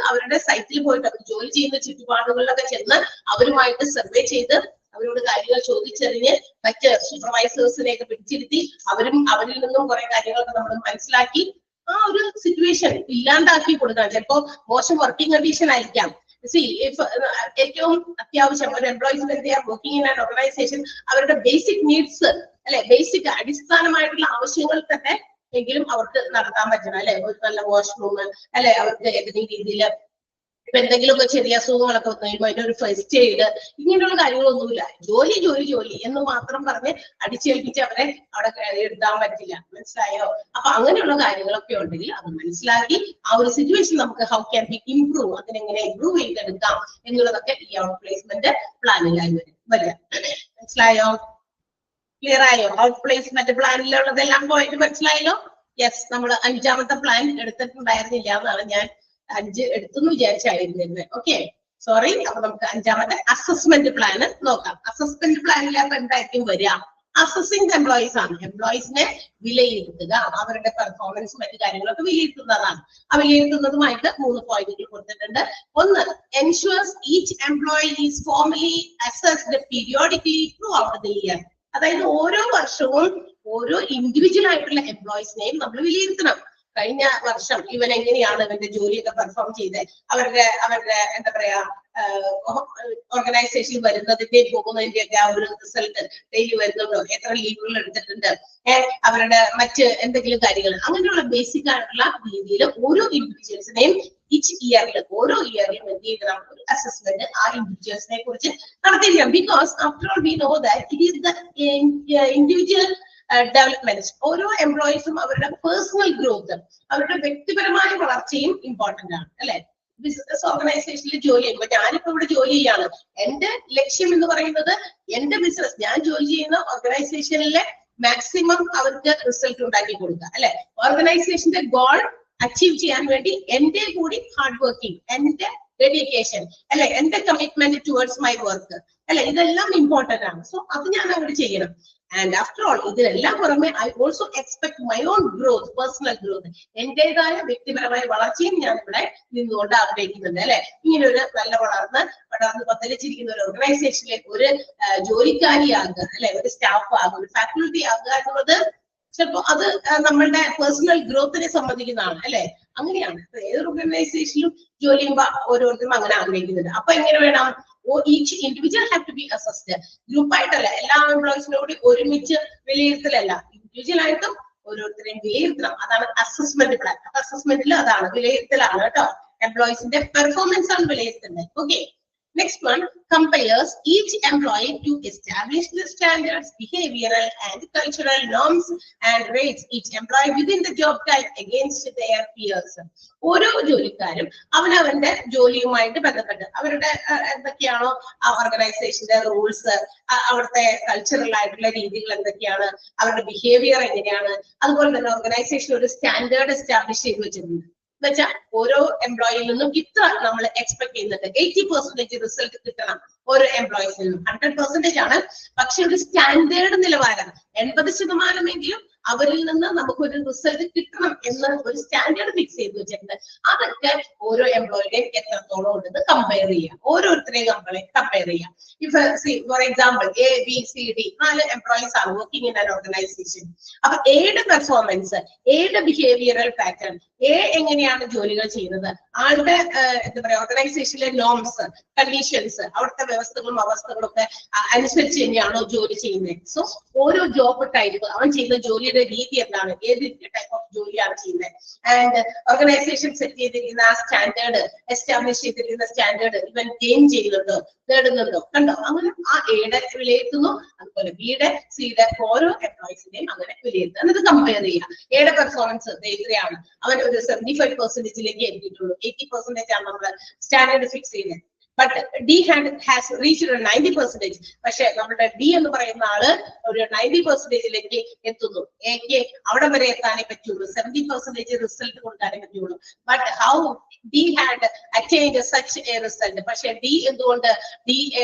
അവരുടെ സൈറ്റിൽ പോയിട്ട് അവർ ജോലി ചെയ്യുന്ന ചുറ്റുപാടുകളിലൊക്കെ ചെന്ന് അവരുമായിട്ട് സർവേ ചെയ്ത് അവരോട് കാര്യങ്ങൾ ചോദിച്ചറിഞ്ഞ് മറ്റ് സൂപ്പർവൈസേഴ്സിനെയൊക്കെ പിടിച്ചിരുത്തി അവരിൽ നിന്നും കുറെ കാര്യങ്ങളൊക്കെ നമ്മൾ മനസ്സിലാക്കി ആ ഒരു സിറ്റുവേഷൻ ഇല്ലാണ്ടാക്കി കൊടുക്കണം. ചിലപ്പോ മോശം വർക്കിംഗ് കണ്ടീഷൻ ആയിരിക്കാം. ഏറ്റവും അത്യാവശ്യം ഒരു employees working in an organisation അവരുടെ ബേസിക് നീഡ്സ്, അല്ലെ, ബേസിക് അടിസ്ഥാനമായിട്ടുള്ള ആവശ്യങ്ങൾ തന്നെ എങ്കിലും അവർക്ക് നടത്താൻ പറ്റണം, അല്ലെ? ഒരു നല്ല വാഷ്റൂം, അല്ലെ? അവർക്ക് ഏതെങ്കിലും രീതിയിൽ ഇപ്പൊ എന്തെങ്കിലുമൊക്കെ ചെറിയ അസുഖങ്ങളൊക്കെ വന്നു കഴിയുമ്പോൾ അതിനൊരു ഫസ്റ്റ് എയ്ഡ്, ഇങ്ങനെയുള്ള കാര്യങ്ങളൊന്നുമില്ല. ജോലി എന്ന് മാത്രം പറഞ്ഞ് അടിച്ചേൽപ്പിച്ച് അവരെ അവിടെ എഴുതാൻ പറ്റില്ല. മനസ്സിലായോ? അപ്പൊ അങ്ങനെയുള്ള കാര്യങ്ങളൊക്കെ ഉണ്ടെങ്കിൽ അത് മനസ്സിലാക്കി ആ ഒരു സിറ്റുവേഷൻ നമുക്ക് ഹൗ ക്യാൻ ബി ഇംപ്രൂവ്, അതിനെങ്ങനെ ഇംപ്രൂവ് ചെയ്തെടുക്കാം എന്നുള്ളതൊക്കെ ഈ ഔട്ട് പ്ലേസ്മെന്റ് പ്ലാനിലായി വരിക. മനസ്സിലായോ? ക്ലിയർ ആയോ? ഔട്ട് പ്ലേസ്മെന്റ് പ്ലാനിലുള്ളതെല്ലാം പോയിട്ട് മനസ്സിലായല്ലോ? യെസ്, നമ്മൾ 5ാമത്തെ പ്ലാൻ എടുത്തിട്ടുണ്ടായിരുന്നില്ല എന്നാണ്, ഞാൻ 5 എടുത്തെന്ന് വിചാരിച്ചായിരുന്നത്. Okay, sorry. അപ്പൊ നമുക്ക് 5ാമത്തെ അസസ്മെന്റ് പ്ലാൻ നോക്കാം. അസസ്മെന്റ് പ്ലാനിലപ്പോ എന്തായിരിക്കും വരിക? അസസിങ് എംപ്ലോയീസ് ആണ്. എംപ്ലോയീസിനെ വിലയിരുത്തുക, അവരുടെ പെർഫോമൻസ് മറ്റു കാര്യങ്ങളൊക്കെ വിലയിരുത്തുന്നതാണ്. ആ വിലയിരുത്തുന്നതുമായിട്ട് 3 പോയിന്റുകൾ കൊടുത്തിട്ടുണ്ട്. 1, ensures each employee is formally assessed periodically through out the year. അതായത് ഓരോ വർഷവും ഓരോ ഇൻഡിവിജ്വൽ ആയിട്ടുള്ള എംപ്ലോയീസിനെയും നമ്മൾ വിലയിരുത്തണം. കഴിഞ്ഞ വർഷം ഇവൻ എങ്ങനെയാണ് ഇവന്റെ ജോലിയൊക്കെ പെർഫോം ചെയ്തത്, അവരുടെ എന്താ പറയാ ഓർഗനൈസേഷനിൽ വരുന്നതിന്റെയും പോകുന്നതിന്റെ ഒക്കെ ആ ഒരു റിസൾട്ട് ഡെയിലി വരുന്നുണ്ടോ, എത്ര ലീവുകൾ എടുത്തിട്ടുണ്ട്, അവരുടെ മറ്റ് എന്തെങ്കിലും കാര്യങ്ങൾ, അങ്ങനെയുള്ള ബേസിക് ആയിട്ടുള്ള രീതിയിൽ ഓരോ ഇൻഡിവിജ്വൽസിനെയും ഓരോ ഇയറിലും എന്ത് ചെയ്യണം, ഒരു അസസ്മെന്റ് ആ ഇൻഡിവിജ്വൽസിനെ കുറിച്ച് നടത്തിയിരിക്കണം. Because after all we know that it is the individual development. ഓരോ എംപ്ലോയീസും അവരുടെ പേഴ്സണൽ ഗ്രോത്ത്, അവരുടെ വ്യക്തിപരമായ വളർച്ചയും ഇമ്പോർട്ടന്റ് ആണ്, അല്ലെ? ബിസിനസ് ഓർഗനൈസേഷനിൽ ജോലി ചെയ്യുമ്പോൾ, ഞാനിപ്പോ ഇവിടെ ജോലി ചെയ്യാണ്, എന്റെ ലക്ഷ്യം എന്ന് പറയുന്നത് എന്റെ ബിസിനസ്, ഞാൻ ജോലി ചെയ്യുന്ന ഓർഗനൈസേഷനിലെ മാക്സിമം അവർക്ക് റിസൾട്ട് ഉണ്ടാക്കി കൊടുക്കുക അല്ലെ. ഓർഗനൈസേഷന്റെ ഗോൾ അച്ചീവ് ചെയ്യാൻ വേണ്ടി എന്റെ കൂടി ഹാർഡ് വർക്കിംഗ്, എന്റെ ഡെഡിക്കേഷൻ അല്ലെ, എന്റെ കമ്മിറ്റ്മെന്റ് ടുവേർഡ്സ് മൈ വർക്ക് അല്ലെ, ഇതെല്ലാം ഇമ്പോർട്ടന്റ് ആണ്. സോ അത് ഞാൻ അവിടെ ചെയ്യണം. ആൻഡ് ആഫ്റ്റർ ഓൾ ഇതിനെല്ലാം പുറമെ I also expect my own growth, personal growth, എന്റേതായ വ്യക്തിപരമായ വളർച്ചയും ഞാൻ ഇവിടെ നിന്നുകൊണ്ട് ആഗ്രഹിക്കുന്നുണ്ട് അല്ലെ. ഇങ്ങനെ ഒരു നല്ല വളർന്ന് പന്തലിച്ചിരിക്കുന്ന ഒരു ഓർഗനൈസേഷനിലെ ഒരു ജോലിക്കാരിയാകുക അല്ലെ, ഒരു സ്റ്റാഫ് ആകുക, ഒരു ഫാക്കൽറ്റി ആകുക എന്നുള്ളത് ചിലപ്പോ അത് നമ്മളുടെ പേഴ്സണൽ ഗ്രോത്തിനെ സംബന്ധിക്കുന്നതാണ് അല്ലെ. അങ്ങനെയാണ് ഏതൊരു ഓർഗനൈസേഷനിലും ജോലി ചെയ്യുമ്പോൾ ഓരോരുത്തരും അങ്ങനെ ആഗ്രഹിക്കുന്നുണ്ട്. അപ്പൊ എങ്ങനെ വേണം, each individual have to be assessed. ഗ്രൂപ്പായിട്ടല്ല, എല്ലാ എംപ്ലോയീസിനോട് ഒരുമിച്ച് വിലയിരുത്തലല്ല, ഇൻഡിവിജ്വൽ ആയിട്ടും ഓരോരുത്തരെയും വിലയിരുത്തണം. അതാണ് അസസ്മെന്റ് പ്ലാൻ. അസസ്മെന്റിൽ അതാണ് വിലയിരുത്തലാണ് കേട്ടോ. എംപ്ലോയീസിന്റെ പെർഫോമൻസ് ആണ് വിലയിരുത്തുന്നത്. Okay. Next one, compares each employee to establish the standards, behavioral and cultural norms and rates each employee within the job type against their peers. ഓരോ ജോലിക്കാരും അവനവന്റെ ജോലിയുമായിട്ട് ബന്ധപ്പെട്ട് അവരുടെ എന്തൊക്കെയാണോ ആ ഓർഗനൈസേഷന്റെ റൂൾസ്, അവിടുത്തെ കൾച്ചറൽ ആയിട്ടുള്ള രീതികൾ എന്തൊക്കെയാണ്, അവരുടെ ബിഹേവിയർ എങ്ങനെയാണ്, അതുപോലെ തന്നെ ഓർഗനൈസേഷൻ ഒരു സ്റ്റാൻഡേർഡ് എസ്റ്റാബ്ലിഷ് ചെയ്ത് വെച്ചിട്ടുണ്ട്. എന്നുവെച്ചാൽ ഓരോ എംപ്ലോയിയിൽ നിന്നും ഇത്ര നമ്മൾ എക്സ്പെക്ട് ചെയ്യുന്നുണ്ട്. 80% റിസൾട്ട് കിട്ടണം ഓരോ എംപ്ലോയീസിൽ നിന്നും. 100% ആണ്, പക്ഷെ ഒരു സ്റ്റാൻഡേർഡ് നിലവാരം 80% അവരിൽ നിന്ന് നമുക്കൊരു റിസൾട്ട് കിട്ടണം എന്ന് ഒരു സ്റ്റാൻഡേർഡ് ഫിക്സ് ചെയ്ത് വെച്ചിട്ടുണ്ട്. അതൊക്കെ ഓരോ എംപ്ലോയിയുടെയും എത്രത്തോളം ഉണ്ടെന്ന് കമ്പയർ ചെയ്യാം, ഓരോരുത്തരെയും കമ്പയർ ചെയ്യാം. If for example ABCD 4 employees ആണ് വർക്കിംഗ് ഇൻ ആൻ ഓർഗനൈസേഷൻ. അപ്പൊ എയുടെ പെർഫോമൻസ്, എയുടെ ബിഹേവിയറൽ പാറ്റേൺ, എങ്ങനെയാണ് ജോലികൾ ചെയ്യുന്നത്, ആളുടെ എന്താ പറയാ ഓർഗനൈസേഷനിലെ നോംസ്, കണ്ടീഷൻസ്, അവിടുത്തെ വ്യവസ്ഥകളും അവസ്ഥകളും ഒക്കെ അനുസരിച്ച് തന്നെയാണോ ജോലി ചെയ്യുന്നത്. സോ ഓരോ ജോബ് ടൈപ്പ്, അവൻ ചെയ്യുന്ന ജോലിയുടെ രീതി എന്താണ്, ഏത് ടൈപ്പ് ഓഫ് ജോലിയാണ് ചെയ്യുന്നത്, ആൻഡ് ഓർഗനൈസേഷൻ സെറ്റ് ചെയ്തിരിക്കുന്ന ആ സ്റ്റാൻഡേർഡ്, എസ്റ്റാബ്ലിഷ് ചെയ്തിരിക്കുന്ന സ്റ്റാൻഡേർഡ് ഇവൻ ഗെയിൻ ചെയ്യുന്നുണ്ടോ, നേടുന്നുണ്ടോ, കണ്ടോ. അങ്ങനെ ആ എയുടെ വിലയിരുത്തുന്നു, അതുപോലെ ബിയുടെ, സിയുടെ ഓരോ എംപ്ലോയീസിന്റെയും അങ്ങനെ വിലയിരുത്തുക. എന്നിട്ട് കമ്പയർ ചെയ്യുക. എയുടെ പെർഫോമൻസ് എത്രയാണ്, അവൻ ഒരു 75%ലേക്ക് എത്തിയിട്ടുള്ളൂ, 80% ആണ് നമ്മൾ സ്റ്റാൻഡേർഡ് ഫിക്സ് ചെയ്യുന്നത്. But D has reached 90%. പക്ഷെ നമ്മുടെ D എന്ന് പറയുന്ന ആള് ഒരു 90%ലേക്ക് എത്തുന്നു. എക്ക് അവിടെ വരെ എത്താനേ പറ്റുള്ളൂ, 70% റിസൾട്ട് കൊടുക്കാനേ പറ്റുള്ളൂ. But how D had attained such a result? പക്ഷെ D എന്തുകൊണ്ട് D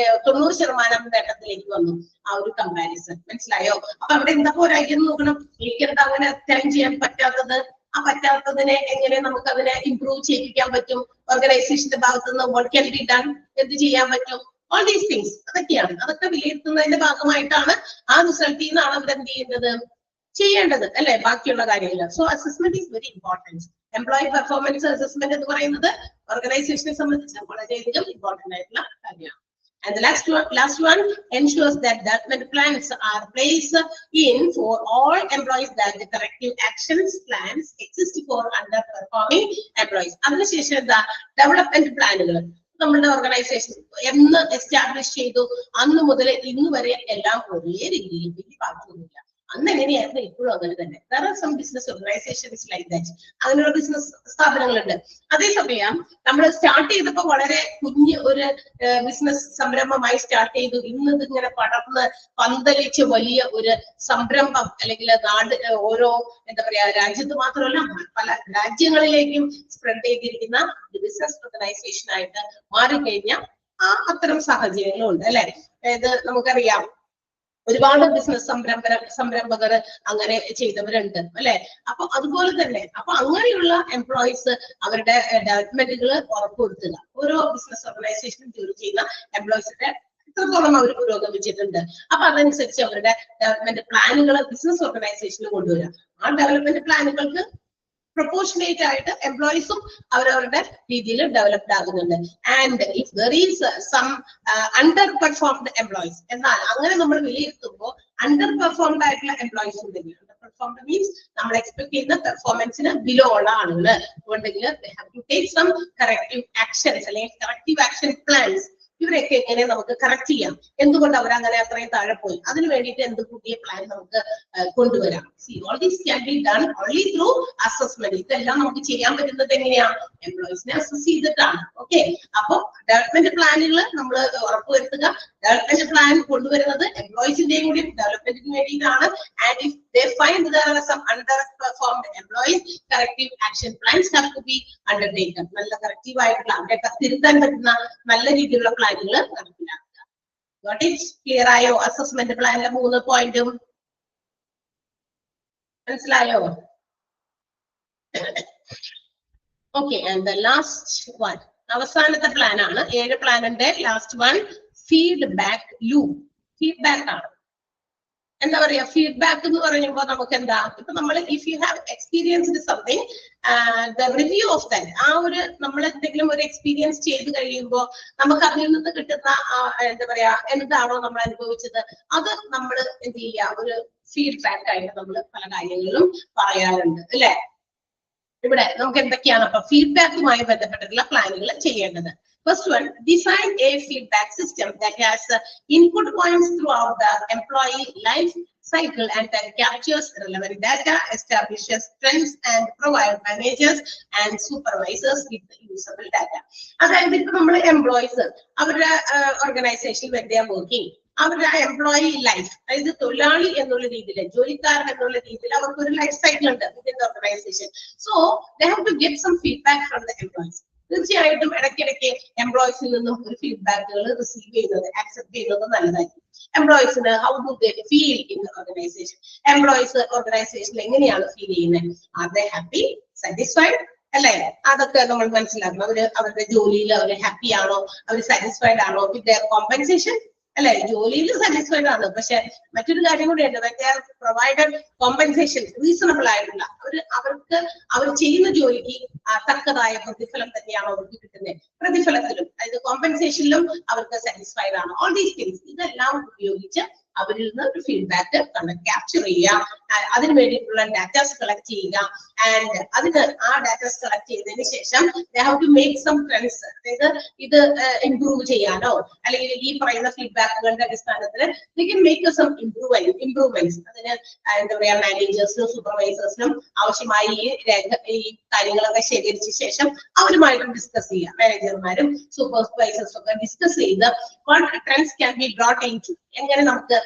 90% നേട്ടത്തിലേക്ക് വന്നു? ആ ഒരു കമ്പാരിസൺ മനസ്സിലായോ? അപ്പൊ അവിടെ എന്താ പോരായ്മ നോക്കണം. എനിക്കെന്താ അങ്ങനെ അറ്റൈൻ ചെയ്യാൻ പറ്റാത്തത്? ആ പറ്റാത്തതിനെ എങ്ങനെ നമുക്ക് അതിനെ ഇംപ്രൂവ് ചെയ്യിപ്പിക്കാൻ പറ്റും? ഓർഗനൈസേഷന്റെ ഭാഗത്ത് നിന്ന് what can be done, എന്ത് ചെയ്യാൻ പറ്റും? ഓൾ ദീസ് തിങ്സ് അതൊക്കെയാണ്. അതൊക്കെ വിലയിരുത്തുന്നതിന്റെ ഭാഗമായിട്ടാണ് ആ റിസൾട്ടിൽ നിന്നാണ് അവരെന്ത് ചെയ്യുന്നത്, ചെയ്യേണ്ടത് അല്ലെ, ബാക്കിയുള്ള കാര്യങ്ങൾ. So assessment is very important. Employee performance assessment എന്ന് പറയുന്നത് ഓർഗനൈസേഷനെ സംബന്ധിച്ച് വളരെയധികം ഇമ്പോർട്ടന്റ് ആയിട്ടുള്ള കാര്യമാണ്. And the last one ensures that development plans are placed in for all employees, that the corrective actions plans exist for underperforming employees. അതിനുശേഷം എന്താ, development പ്ലാനുകൾ നമ്മുടെ ഓർഗനൈസേഷൻ എന്ന് എസ്റ്റാബ്ലിഷ് ചെയ്തു അന്ന് മുതൽ ഇന്ന് വരെ എല്ലാം ഒരേ രീതിയിൽ വലിയ ബാധ്യതയൊന്നുമില്ല. അന്ന് എങ്ങനെയായിരുന്നു ഇപ്പോഴും അങ്ങനെ തന്നെ. There are some business organizations like that. അങ്ങനെയുള്ള ബിസിനസ് സ്ഥാപനങ്ങളുണ്ട്. അതേസമയം നമ്മൾ സ്റ്റാർട്ട് ചെയ്തപ്പോൾ വളരെ കുഞ്ഞ് ഒരു ബിസിനസ് സംരംഭമായി സ്റ്റാർട്ട് ചെയ്തു. ഇന്ന് ഇതിങ്ങനെ പടർന്ന് പന്തലിച്ച് വലിയ ഒരു സംരംഭം അല്ലെങ്കിൽ നാട് ഓരോ എന്താ പറയാ രാജ്യത്ത് മാത്രമല്ല പല രാജ്യങ്ങളിലേക്കും സ്പ്രെഡ് ചെയ്തിരിക്കുന്ന ഒരു ബിസിനസ് ഓർഗനൈസേഷൻ ആയിട്ട് മാറിക്കഴിഞ്ഞാൽ അത്തരം സാഹചര്യങ്ങളും ഉണ്ട് അല്ലെ. അതായത് നമുക്കറിയാം ഒരുപാട് ബിസിനസ് സംരംഭകർ അങ്ങനെ ചെയ്തവരുണ്ട് അല്ലെ. അപ്പൊ അതുപോലെ തന്നെ അപ്പൊ അങ്ങനെയുള്ള എംപ്ലോയീസ് അവരുടെ ഡെവലപ്മെന്റുകൾ ഉറപ്പുവരുത്തുക. ഓരോ ബിസിനസ് ഓർഗനൈസേഷനും ജോലി ചെയ്യുന്ന എംപ്ലോയീസിന്റെ എത്രത്തോളം അവർ പുരോഗമിച്ചിട്ടുണ്ട്, അപ്പൊ അതനുസരിച്ച് അവരുടെ ഡെവലപ്മെന്റ് പ്ലാനുകൾ ബിസിനസ് ഓർഗനൈസേഷനിൽ കൊണ്ടുവരിക. ആ ഡെവലപ്മെന്റ് പ്ലാനുകൾക്ക് പ്രൊപ്പോർഷനേറ്റ് ആയിട്ട് എംപ്ലോയീസും അവരവരുടെ രീതിയിൽ ഡെവലപ്ഡ് ആകുന്നുണ്ട്. And if there is some underperformed employees, എന്നാൽ അങ്ങനെ നമ്മൾ വിലയിരുത്തുമ്പോൾ അണ്ടർ പെർഫോംഡ് ആയിട്ടുള്ള എംപ്ലോയീസ് ഉണ്ടെങ്കിൽ, അണ്ടർ പെർഫോംഡ് മീൻസ് നമ്മൾ എക്സ്പെക്ട് ചെയ്യുന്ന പെർഫോമൻസിന് ബിലോ ഉള്ള ആളുകൾ ഉണ്ടെങ്കിൽ they have to take some corrective actions അല്ലെങ്കിൽ corrective action plans ഇവരെയൊക്കെ എങ്ങനെ നമുക്ക് കറക്റ്റ് ചെയ്യാം, എന്തുകൊണ്ട് അവരങ്ങനെ അത്രയും താഴെ പോയി, അതിന് വേണ്ടിയിട്ട് എന്ത് പുതിയ പ്ലാൻ നമുക്ക് കൊണ്ടുവരാം. All these can be done only through assessment. ഇതെല്ലാം നമുക്ക് ചെയ്യാൻ പറ്റുന്നത് എങ്ങനെയാ? എംപ്ലോയീസിനെ അസസ് ചെയ്തിട്ടാണ്. ഓക്കെ, അപ്പൊ ഡെവലപ്മെന്റ് പ്ലാനുകൾ നമ്മൾ ഉറപ്പുവരുത്തുക. ഡെവലപ്മെന്റ് പ്ലാൻ കൊണ്ടുവരുന്നത് എംപ്ലോയീസിന്റെയും കൂടി ഡെവലപ്മെന്റിന് വേണ്ടിയിട്ടാണ്. And if they find there are some underperformed employees, corrective action plans have to be undertaken. നല്ല കറക്റ്റീവ് ആയിട്ടുള്ള അവരെ തിരുത്താൻ പറ്റുന്ന നല്ല രീതിയിലുള്ള പ്ലാനുകൾ നടപ്പിലാക്കുക. Got it? ക്ലിയർ ആയോ? അസസ്മെന്റ് പ്ലാനിലെ 3 പോയിന്റും മനസ്സിലായോ? Okay, and the last one, അവസാനത്തെ പ്ലാൻ ആണ്. 7 പ്ലാനിന്റെ last one feedback loop. Feedback ആണ്. എന്താ പറയാ, ഫീഡ്ബാക്ക് എന്ന് പറയുമ്പോൾ നമുക്ക് എന്താ, ഇപ്പൊ നമ്മൾ if you have experienced something, the review of that, ആ ഒരു നമ്മൾ എന്തെങ്കിലും ഒരു എക്സ്പീരിയൻസ് ചെയ്ത് കഴിയുമ്പോൾ നമുക്ക് അതിൽ നിന്ന് കിട്ടുന്ന എന്താ പറയാ, എന്താണോ നമ്മൾ അനുഭവിച്ചത് അത് നമ്മൾ എന്ത് ചെയ്യുക, ഒരു ഫീഡ്ബാക്ക് ആയിട്ട് നമ്മൾ പല കാര്യങ്ങളിലും പറയാറുണ്ട് അല്ലെ. ഇവിടെ നമുക്ക് എന്തൊക്കെയാണ് അപ്പൊ ഫീഡ്ബാക്കുമായി ബന്ധപ്പെട്ടിട്ടുള്ള പ്ലാനുകൾ ചെയ്യേണ്ടത്? First one, design a feedback system that has input points throughout the employee life cycle and that captures relevant data, establishes trends and provide managers and supervisors with usable data. അതായത് ഇപ്പൊ നമ്മൾ എംപ്ലോയീസ് അവരുടെ organisation when they are working, അവരുടെ employee life, അതായത് തൊഴിലാളി എന്നുള്ള രീതിയിൽ, ജോലിക്കാരൻ എന്നുള്ള രീതിയിൽ അവർക്ക് ഒരു ലൈഫ് സൈക്കിൾ ഉണ്ട് within the organisation. So they have to get some feedback from the employees. തീർച്ചയായിട്ടും ഇടയ്ക്കിടയ്ക്ക് എംപ്ലോയീസിൽ നിന്നും ഒരു ഫീഡ്ബാക്കുകൾ റിസീവ് ചെയ്യുന്നത്, ആക്സെപ്റ്റ് ചെയ്യുന്നത് നല്ലതായിരിക്കും. എംപ്ലോയീസിന് how do they feel in the organization, employees ഓർഗനൈസേഷനിൽ എങ്ങനെയാണ് ഫീൽ ചെയ്യുന്നത്, ആർ ദേ ഹാപ്പി, സാറ്റിസ്ഫൈഡ് അല്ലെ, അതൊക്കെ നമ്മൾ മനസ്സിലാക്കണം. അവരുടെ ജോലിയിൽ അവർ ഹാപ്പി ആണോ, അവർ സാറ്റിസ്ഫൈഡ് ആണോ വിത്ത് ദെയർ കോമ്പൻസേഷൻ അല്ലെ. ജോലിയിൽ സാറ്റിസ്ഫൈഡ് ആണ്, പക്ഷെ മറ്റൊരു കാര്യം കൂടെ ഉണ്ട്, പ്രൊവൈഡഡ് കോമ്പൻസേഷൻ റീസണബിൾ ആയിട്ടുള്ള, അവർക്ക് അവർ ചെയ്യുന്ന ജോലിക്ക് തക്കതായ പ്രതിഫലം തന്നെയാണോ അവർക്ക് കിട്ടുന്നത്, പ്രതിഫലത്തിലും അതായത് കോമ്പൻസേഷനിലും അവർക്ക് സാറ്റിസ്ഫൈഡ് ആണോ, ഓൾ ദീസ് തിങ്സ്, ഇതെല്ലാം ഉപയോഗിച്ച് അവരിൽ നിന്ന് ഒരു ഫീഡ്ബാക്ക് ക്യാപ്ചർ ചെയ്യുക, അതിന് വേണ്ടിയിട്ടുള്ള ഡാറ്റാസ് കളക്ട് ചെയ്യുക. ആൻഡ് അതിന് ആ ഡാറ്റാസ് കളക്ട് ചെയ്തതിന് ശേഷം they have to make some trends, അതായത് ഇത് ഇംപ്രൂവ് ചെയ്യാനോ അല്ലെങ്കിൽ ഈ പറയുന്ന ഫീഡ്ബാക്കുകളുടെ അടിസ്ഥാനത്തിൽ they can make some improvements. അതിന് എന്താ പറയാ, മാനേജേഴ്സിനും സൂപ്പർവൈസേഴ്സിനും ആവശ്യമായി ഈ കാര്യങ്ങളൊക്കെ ശേഖരിച്ച ശേഷം അവരുമായിട്ട് ഡിസ്കസ് ചെയ്യുക. മാനേജർമാരും സൂപ്പർവൈസേഴ്സും ഒക്കെ ഡിസ്കസ് ചെയ്ത് what trends can be brought into, എങ്ങനെ നമുക്ക്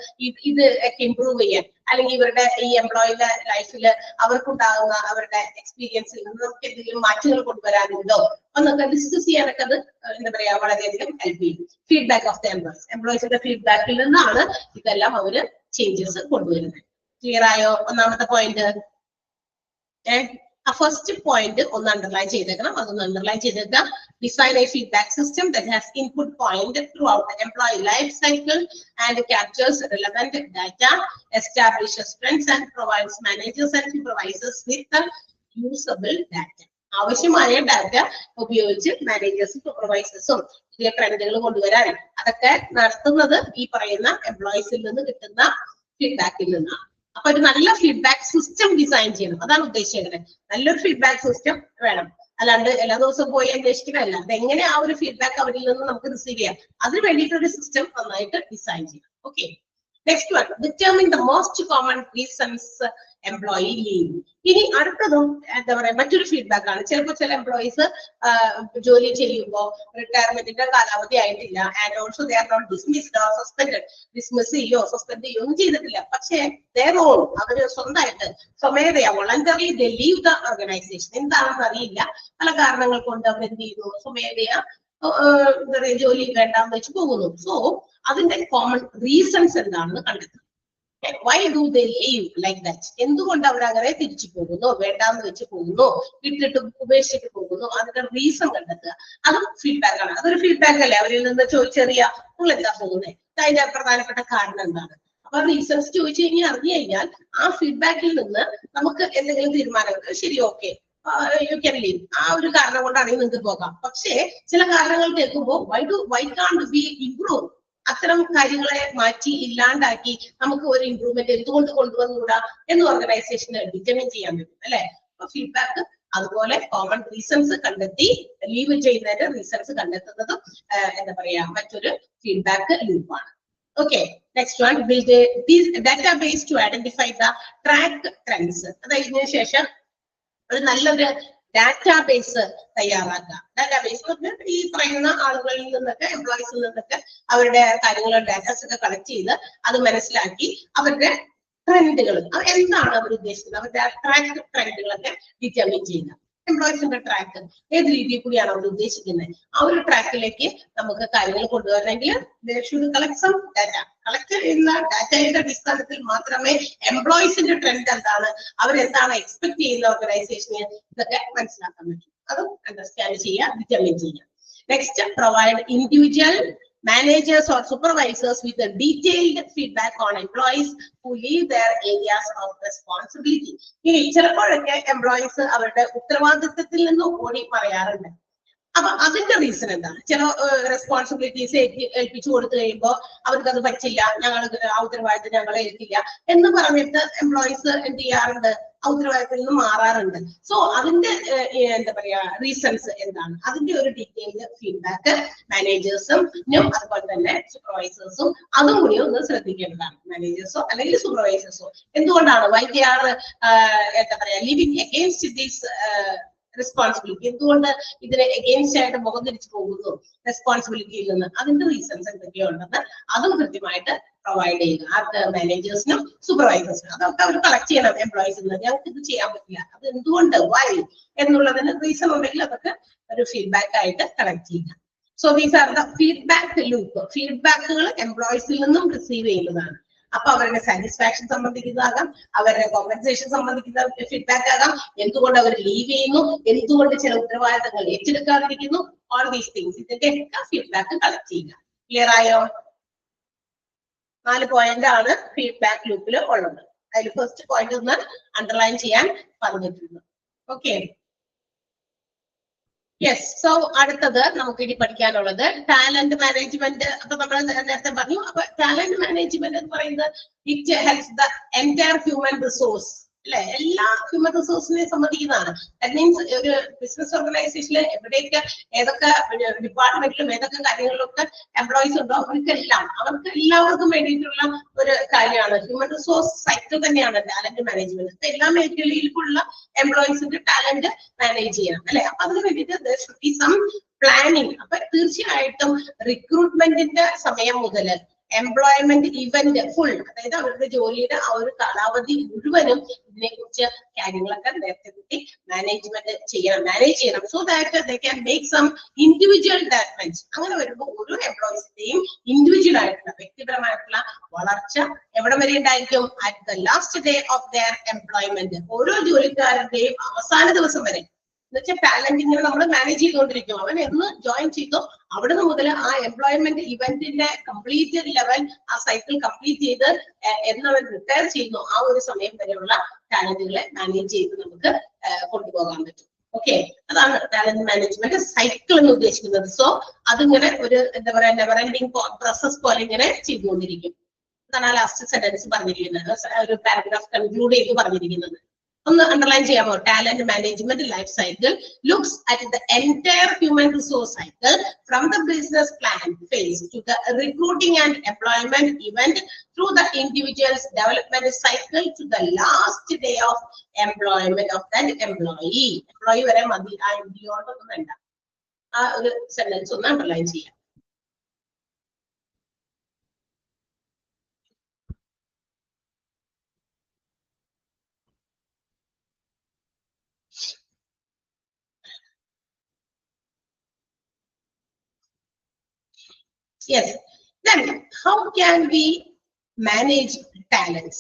ഇത് ഒക്കെ ഇംപ്രൂവ് ചെയ്യാൻ, അല്ലെങ്കിൽ ഇവരുടെ ഈ എംപ്ലോയിയുടെ ലൈഫിൽ അവർക്കുണ്ടാകുന്ന അവരുടെ എക്സ്പീരിയൻസിൽ നിന്ന് നമുക്ക് എന്തെങ്കിലും മാറ്റങ്ങൾ കൊണ്ടുവരാനുണ്ടോ എന്നൊക്കെ ഡിസ്കസ് ചെയ്യാനൊക്കെ അത് എന്താ പറയാ വളരെയധികം ഹെൽപ്പ് ചെയ്യും. ഫീഡ്ബാക്ക് ഓഫ് ദ എംപ്ലോയീസിന്റെ ഫീഡ്ബാക്കിൽ നിന്നാണ് ഇതെല്ലാം അവര് ചേഞ്ചസ് കൊണ്ടുവരുന്നത്. ക്ലിയർ ആയോ? ഒന്നാമത്തെ പോയിന്റ്. ആ ഫസ്റ്റ് പോയിന്റ് ഒന്ന് അണ്ടർലൈൻ ചെയ്തേക്കണം, അതൊന്ന് അണ്ടർലൈൻ ചെയ്തേക്കാം. Design A feedback system that has input point through out the employee life cycle and captures relevant data, establishes trends and provides managers and supervisors with usable data. ആവശ്യമായ data ഉപയോഗിച്ച് മാനേജേഴ്സും സൂപ്പർവൈസേഴ്സും പുതിയ ട്രെൻഡുകൾ കൊണ്ടുവരാൻ അതൊക്കെ നടത്തുന്നത് ഈ പറയുന്ന എംപ്ലോയീസിൽ നിന്ന് കിട്ടുന്ന ഫീഡ്ബാക്കിൽ നിന്നാണ്. അപ്പൊ ഒരു നല്ല ഫീഡ്ബാക്ക് സിസ്റ്റം ഡിസൈൻ ചെയ്യണം, അതാണ് ഉദ്ദേശിക്കുന്നത്. നല്ലൊരു ഫീഡ്ബാക്ക് സിസ്റ്റം വേണം, അല്ലാണ്ട് എല്ലാ ദിവസവും പോയി അന്വേഷിക്കണമല്ല. അതെങ്ങനെ ആ ഒരു ഫീഡ്ബാക്ക് അവരിൽ നിന്ന് നമുക്ക് റിസീവ് ചെയ്യാം, അതിന് വേണ്ടിയിട്ടൊരു സിസ്റ്റം നന്നായിട്ട് ഡിസൈൻ ചെയ്യണം. Okay, next one, determine the most common reasons employee leave. ഇനി അടുത്തതും എന്താ പറയാ മറ്റൊരു ഫീഡ്ബാക്ക് ആണ്. ചിലപ്പോൾ ചില എംപ്ലോയീസ് ജോലി ചെയ്യുമ്പോൾ റിട്ടയർമെന്റിന്റെ കാലാവധി ആയിട്ടില്ല, and also they are not dismissed or suspended. Dismiss ചെയ്യോ സസ്പെൻഡ് ചെയ്യോ ഒന്നും ചെയ്തിട്ടില്ല, പക്ഷേ അവര് സ്വന്തമായിട്ട് സ്വമേധയാ voluntarily they leave the organisation. എന്താണെന്ന് അറിയില്ല, പല കാരണങ്ങൾ കൊണ്ട് അവർ എന്ത് ചെയ്യുന്നു, സ്വമേധയാ എന്താ പറയാ ജോലി വേണ്ടാന്ന് വെച്ച് പോകുന്നു. സോ അതിന്റെ കോമൺ റീസൺസ് എന്താണെന്ന് കണ്ടെത്തും. Why do they leave like that? എന്തുകൊണ്ട് അവർ അങ്ങനെ തിരിച്ചു പോകുന്നു, വേണ്ടാന്ന് വെച്ച് പോകുന്നു, വിട്ടിട്ട് ഉപേക്ഷിച്ചിട്ട് പോകുന്നു, അതിന്റെ റീസൺ കണ്ടെത്തുക. അതും ഫീഡ്ബാക്ക് ആണ്. അതൊരു ഫീഡ്ബാക്ക് അല്ലേ, അവരിൽ നിന്ന് ചോദിച്ചറിയാ നിങ്ങൾ എന്താ പോകുന്നത്, അതിന്റെ പ്രധാനപ്പെട്ട കാരണം എന്താണ്. അപ്പൊ റീസൺസ് ചോദിച്ചു കഴിഞ്ഞാൽ അറിഞ്ഞു കഴിഞ്ഞാൽ ആ ഫീഡ്ബാക്കിൽ നിന്ന് നമുക്ക് എന്തെങ്കിലും തീരുമാനങ്ങൾ, ശരി ഓക്കെ യു ക്യാൻ ലീവ്, ആ ഒരു കാരണം കൊണ്ടാണെങ്കിൽ നിങ്ങൾക്ക് പോകാം. പക്ഷേ ചില കാരണങ്ങൾ കേൾക്കുമ്പോൾ why can't we improve, അത്തരം കാര്യങ്ങളെ മാറ്റി ഇല്ലാണ്ടാക്കി നമുക്ക് ഒരു ഇംപ്രൂവ്മെന്റ് എന്തുകൊണ്ട് കൊണ്ടുവന്നുകൂടാ എന്ന് ഓർഗനൈസേഷന് ഡിറ്റർമിൻ ചെയ്യാൻ പറ്റും അല്ലെ. അപ്പൊ ഫീഡ്ബാക്ക് അതുപോലെ കോമൺ റീസൺസ് കണ്ടെത്തി ലീവ് ചെയ്യുന്നതിന്റെ റീസൺസ് കണ്ടെത്തുന്നതും എന്താ പറയാ മറ്റൊരു ഫീഡ്ബാക്ക് ലൂപ്പാണ്. Okay, next one, build this database to identify the track trends. അതിന് ശേഷം ഒരു നല്ലൊരു ഡാറ്റാബേസ് തയ്യാറാക്കുക. ഡാറ്റാബേസ് എന്ന് പറഞ്ഞാൽ ഈ പറയുന്ന ആളുകളിൽ നിന്നൊക്കെ എംപ്ലോയീസിൽ നിന്നൊക്കെ അവരുടെ കാര്യങ്ങളും ഡാറ്റാസ് ഒക്കെ കളക്ട് ചെയ്ത് അത് മനസ്സിലാക്കി അവരുടെ ട്രെൻഡുകൾ എന്താണ് അവർ ഉദ്ദേശിക്കുന്നത് അവരുടെ ട്രാക്ക് ട്രെൻഡുകളൊക്കെ ഡിറ്റർമിൻ ചെയ്യുക. എംപ്ലോയീസിന്റെ ട്രാക്ക് ഏത് രീതിയിൽ കൂടിയാണ് അവർ ഉദ്ദേശിക്കുന്നത് ആ ഒരു ട്രാക്കിലേക്ക് നമുക്ക് കാര്യങ്ങൾ കൊണ്ടുവരണമെങ്കിൽ കളക്ട് സം ഡാറ്റ. കളക്ട് ചെയ്യുന്ന ഡാറ്റയുടെ അടിസ്ഥാനത്തിൽ മാത്രമേ എംപ്ലോയീസിന്റെ ട്രെൻഡ് എന്താണ് അവരെന്താണ് എക്സ്പെക്ട് ചെയ്യുന്ന ഓർഗനൈസേഷന് ഇതൊക്കെ മനസ്സിലാക്കാൻ പറ്റും. അതും അണ്ടർസ്റ്റാൻഡ് ചെയ്യുക, ഡിറ്റർമിൻ ചെയ്യുക. Next, provide individual managers or supervisors with a detailed feedback on employees who leave their areas of responsibility. ഇനി ചിലപ്പോഴൊക്കെ എംപ്ലോയീസ് അവരുടെ ഉത്തരവാദിത്തത്തിൽ നിന്ന് ഓടി പറയാറുണ്ട്. അപ്പൊ അതിന്റെ റീസൺ എന്താണ്? ചില റെസ്പോൺസിബിലിറ്റീസ് ഏൽപ്പിച്ചു കൊടുത്തു കഴിയുമ്പോൾ അവർക്ക് അത് പറ്റില്ല, ഞങ്ങൾ ആ ഉത്തരവാദിത്തം ഞങ്ങളെ ഏൽക്കില്ല എന്ന് പറഞ്ഞിട്ട് എംപ്ലോയീസ് എന്ത് ചെയ്യാറുണ്ട്? ആ ഉത്തരവാദിത്തത്തിൽ നിന്ന് മാറാറുണ്ട്. സോ അതിന്റെ എന്താ പറയാ റീസൺസ് എന്താണ്? അതിന്റെ ഒരു ഡീറ്റെയിൽഡ് ഫീഡ്ബാക്ക് മാനേജേഴ്സും അതുപോലെ തന്നെ സൂപ്പർവൈസേഴ്സും അതും കൂടി ഒന്ന് ശ്രദ്ധിക്കേണ്ടതാണ്. മാനേജേഴ്സോ അല്ലെങ്കിൽ സൂപ്പർവൈസേഴ്സോ എന്തുകൊണ്ടാണ് വൈ ദേ ആർ എന്താ പറയാ ലിവിങ് അഗെയിൻസ്റ്റ് ദിസ് റെസ്പോൺസിബിലിറ്റി, എന്തുകൊണ്ട് ഇതിന് എഗെയിൻസ്റ്റ് ആയിട്ട് മുഖം തിരിച്ചു പോകുന്നു റെസ്പോൺസിബിലിറ്റിയിൽ നിന്ന്, അതിന്റെ റീസൺസ് എന്തൊക്കെയോ ഉണ്ടെന്ന് അതും കൃത്യമായിട്ട് പ്രൊവൈഡ് ചെയ്യുക. അത് മാനേജേഴ്സിനും സൂപ്പർവൈസേഴ്സിനും അതൊക്കെ അവർ കളക്ട് ചെയ്യണം. എംപ്ലോയീസിൽ നിന്ന് ഞങ്ങൾക്ക് ഇത് ചെയ്യാൻ പറ്റില്ല, അത് എന്തുകൊണ്ട്, വൈ എന്നുള്ളതിന് റീസൺ ഉണ്ടെങ്കിൽ അതൊക്കെ ഒരു ഫീഡ്ബാക്ക് ആയിട്ട് കളക്ട് ചെയ്യുക. So these are the feedback loop. ഫീഡ്ബാക്കുകൾ എംപ്ലോയീസിൽ നിന്നും റിസീവ് ചെയ്യുന്നതാണ്. അപ്പൊ അവരുടെ സാറ്റിസ്ഫാക്ഷൻ സംബന്ധിക്കുന്നതാകാം, അവരുടെ കോമ്പൻസേഷൻ സംബന്ധിക്കുന്ന ഫീഡ്ബാക്ക് ആകാം, എന്തുകൊണ്ട് അവർ ലീവ് ചെയ്യുന്നു, എന്തുകൊണ്ട് ചില ഉത്തരവാദിത്തങ്ങൾ ഏറ്റെടുക്കാതിരിക്കുന്നു, ഓൾ ദീസ് തിങ്സ് ഇതിന്റെ ഒക്കെ ഫീഡ്ബാക്ക് കളക്ട് ചെയ്യുക. ക്ലിയർ ആയോ? 4 പോയിന്റ് ആണ് ഫീഡ്ബാക്ക് ലൂപ്പിൽ ഉള്ളത്. അതിൽ ഫസ്റ്റ് പോയിന്റ് ഒന്ന് അണ്ടർലൈൻ ചെയ്യാൻ പറഞ്ഞിട്ടുണ്ട്. Okay, yes. സോ അടുത്തത് നമുക്ക് ഇനി പഠിക്കാനുള്ളത് ടാലന്റ് മാനേജ്മെന്റ്. അപ്പൊ നമ്മൾ നേരത്തെ പറഞ്ഞു. അപ്പൊ ടാലന്റ് മാനേജ്മെന്റ് എന്ന് പറയുന്നത് it helps the entire human resource, അല്ലെ? എല്ലാ ഹ്യൂമൻ റിസോഴ്സിനെ സംബന്ധിക്കുന്നതാണ്. ദാറ്റ് മീൻസ് ഒരു ബിസിനസ് ഓർഗനൈസേഷനിൽ എവിടെയൊക്കെ ഏതൊക്കെ ഡിപ്പാർട്ട്മെന്റിലും ഏതൊക്കെ കാര്യങ്ങളിലൊക്കെ എംപ്ലോയീസ് ഉണ്ടോ അവർക്ക് എല്ലാവർക്കും വേണ്ടിയിട്ടുള്ള ഒരു കാര്യമാണ്. ഹ്യൂമൻ റിസോഴ്സ് സൈക്കിൾ തന്നെയാണ് ടാലന്റ് മാനേജ്മെന്റ്. എല്ലാ മേഖലയിലുള്ള എംപ്ലോയീസിന്റെ ടാലന്റ് മാനേജ് ചെയ്യണം, അല്ലെ? അപ്പൊ അതിന് വേണ്ടിയിട്ട് സം പ്ലാനിങ്. അപ്പൊ തീർച്ചയായിട്ടും റിക്രൂട്ട്മെന്റിന്റെ സമയം മുതൽ എംപ്ലോയ്മെന്റ് ഇവന്റ് ഫുൾ, അതായത് അവരുടെ ജോലിയുടെ ആ ഒരു കാലാവധി മുഴുവനും ഇതിനെക്കുറിച്ച് കാര്യങ്ങളൊക്കെ നേരത്തെ കൂട്ടി മാനേജ് ചെയ്യണം. So that they can make some individual development. അങ്ങനെ വരുമ്പോൾ ഓരോ എംപ്ലോയീസിന്റെയും ഇൻഡിവിജ്വൽ ആയിട്ടുള്ള വ്യക്തിപരമായിട്ടുള്ള വളർച്ച എവിടെ വരെ ഉണ്ടായിരിക്കും? At the last day of their employment. ഓരോ ജോലിക്കാരന്റെയും അവസാന ദിവസം വരെ. എന്നുവെച്ചാൽ ടാലന്റിങ്ങനെ നമ്മൾ മാനേജ് ചെയ്തുകൊണ്ടിരിക്കും. അവൻ എന്ന് ജോയിൻ ചെയ്തോ അവിടുന്ന് മുതൽ ആ എംപ്ലോയ്മെന്റ് ഇവന്റിന്റെ കംപ്ലീറ്റ് ലെവൽ, ആ സൈക്കിൾ കംപ്ലീറ്റ് ചെയ്ത് എന്നവൻ റിട്ടയർ ചെയ്യുന്നു, ആ ഒരു സമയം വരെയുള്ള ടാലന്റുകളെ മാനേജ് ചെയ്ത് നമുക്ക് കൊണ്ടുപോകാൻ പറ്റും. ഓക്കെ, അതാണ് ടാലന്റ് മാനേജ്മെന്റ് സൈക്കിൾ എന്ന് ഉദ്ദേശിക്കുന്നത്. സോ അതിങ്ങനെ ഒരു എന്താ പറയാ നെവർ എൻഡിങ് പ്രോസസ് പോലെ ഇങ്ങനെ ചെയ്തുകൊണ്ടിരിക്കും. അതാണ് ലാസ്റ്റ് സെന്റൻസ് പറഞ്ഞിരിക്കുന്നത്, ഒരു പാരഗ്രാഫ് കൺക്ലൂഡ് ചെയ്ത് പറഞ്ഞിരിക്കുന്നത്. ഒന്ന് അണ്ടർലൈൻ ചെയ്യാമോ? Talent management life cycle looks at the entire human resource cycle from the business plan phase to the recruiting and employment event through the individuals development cycle to the last day of employment of that employee. Employee വരെ മതി, ആ എംപ്ലോയോടൊന്നും വേണ്ട. ആ ഒരു sentence ഒന്ന് underline ചെയ്യാം. Yes. Then how can we manage talents?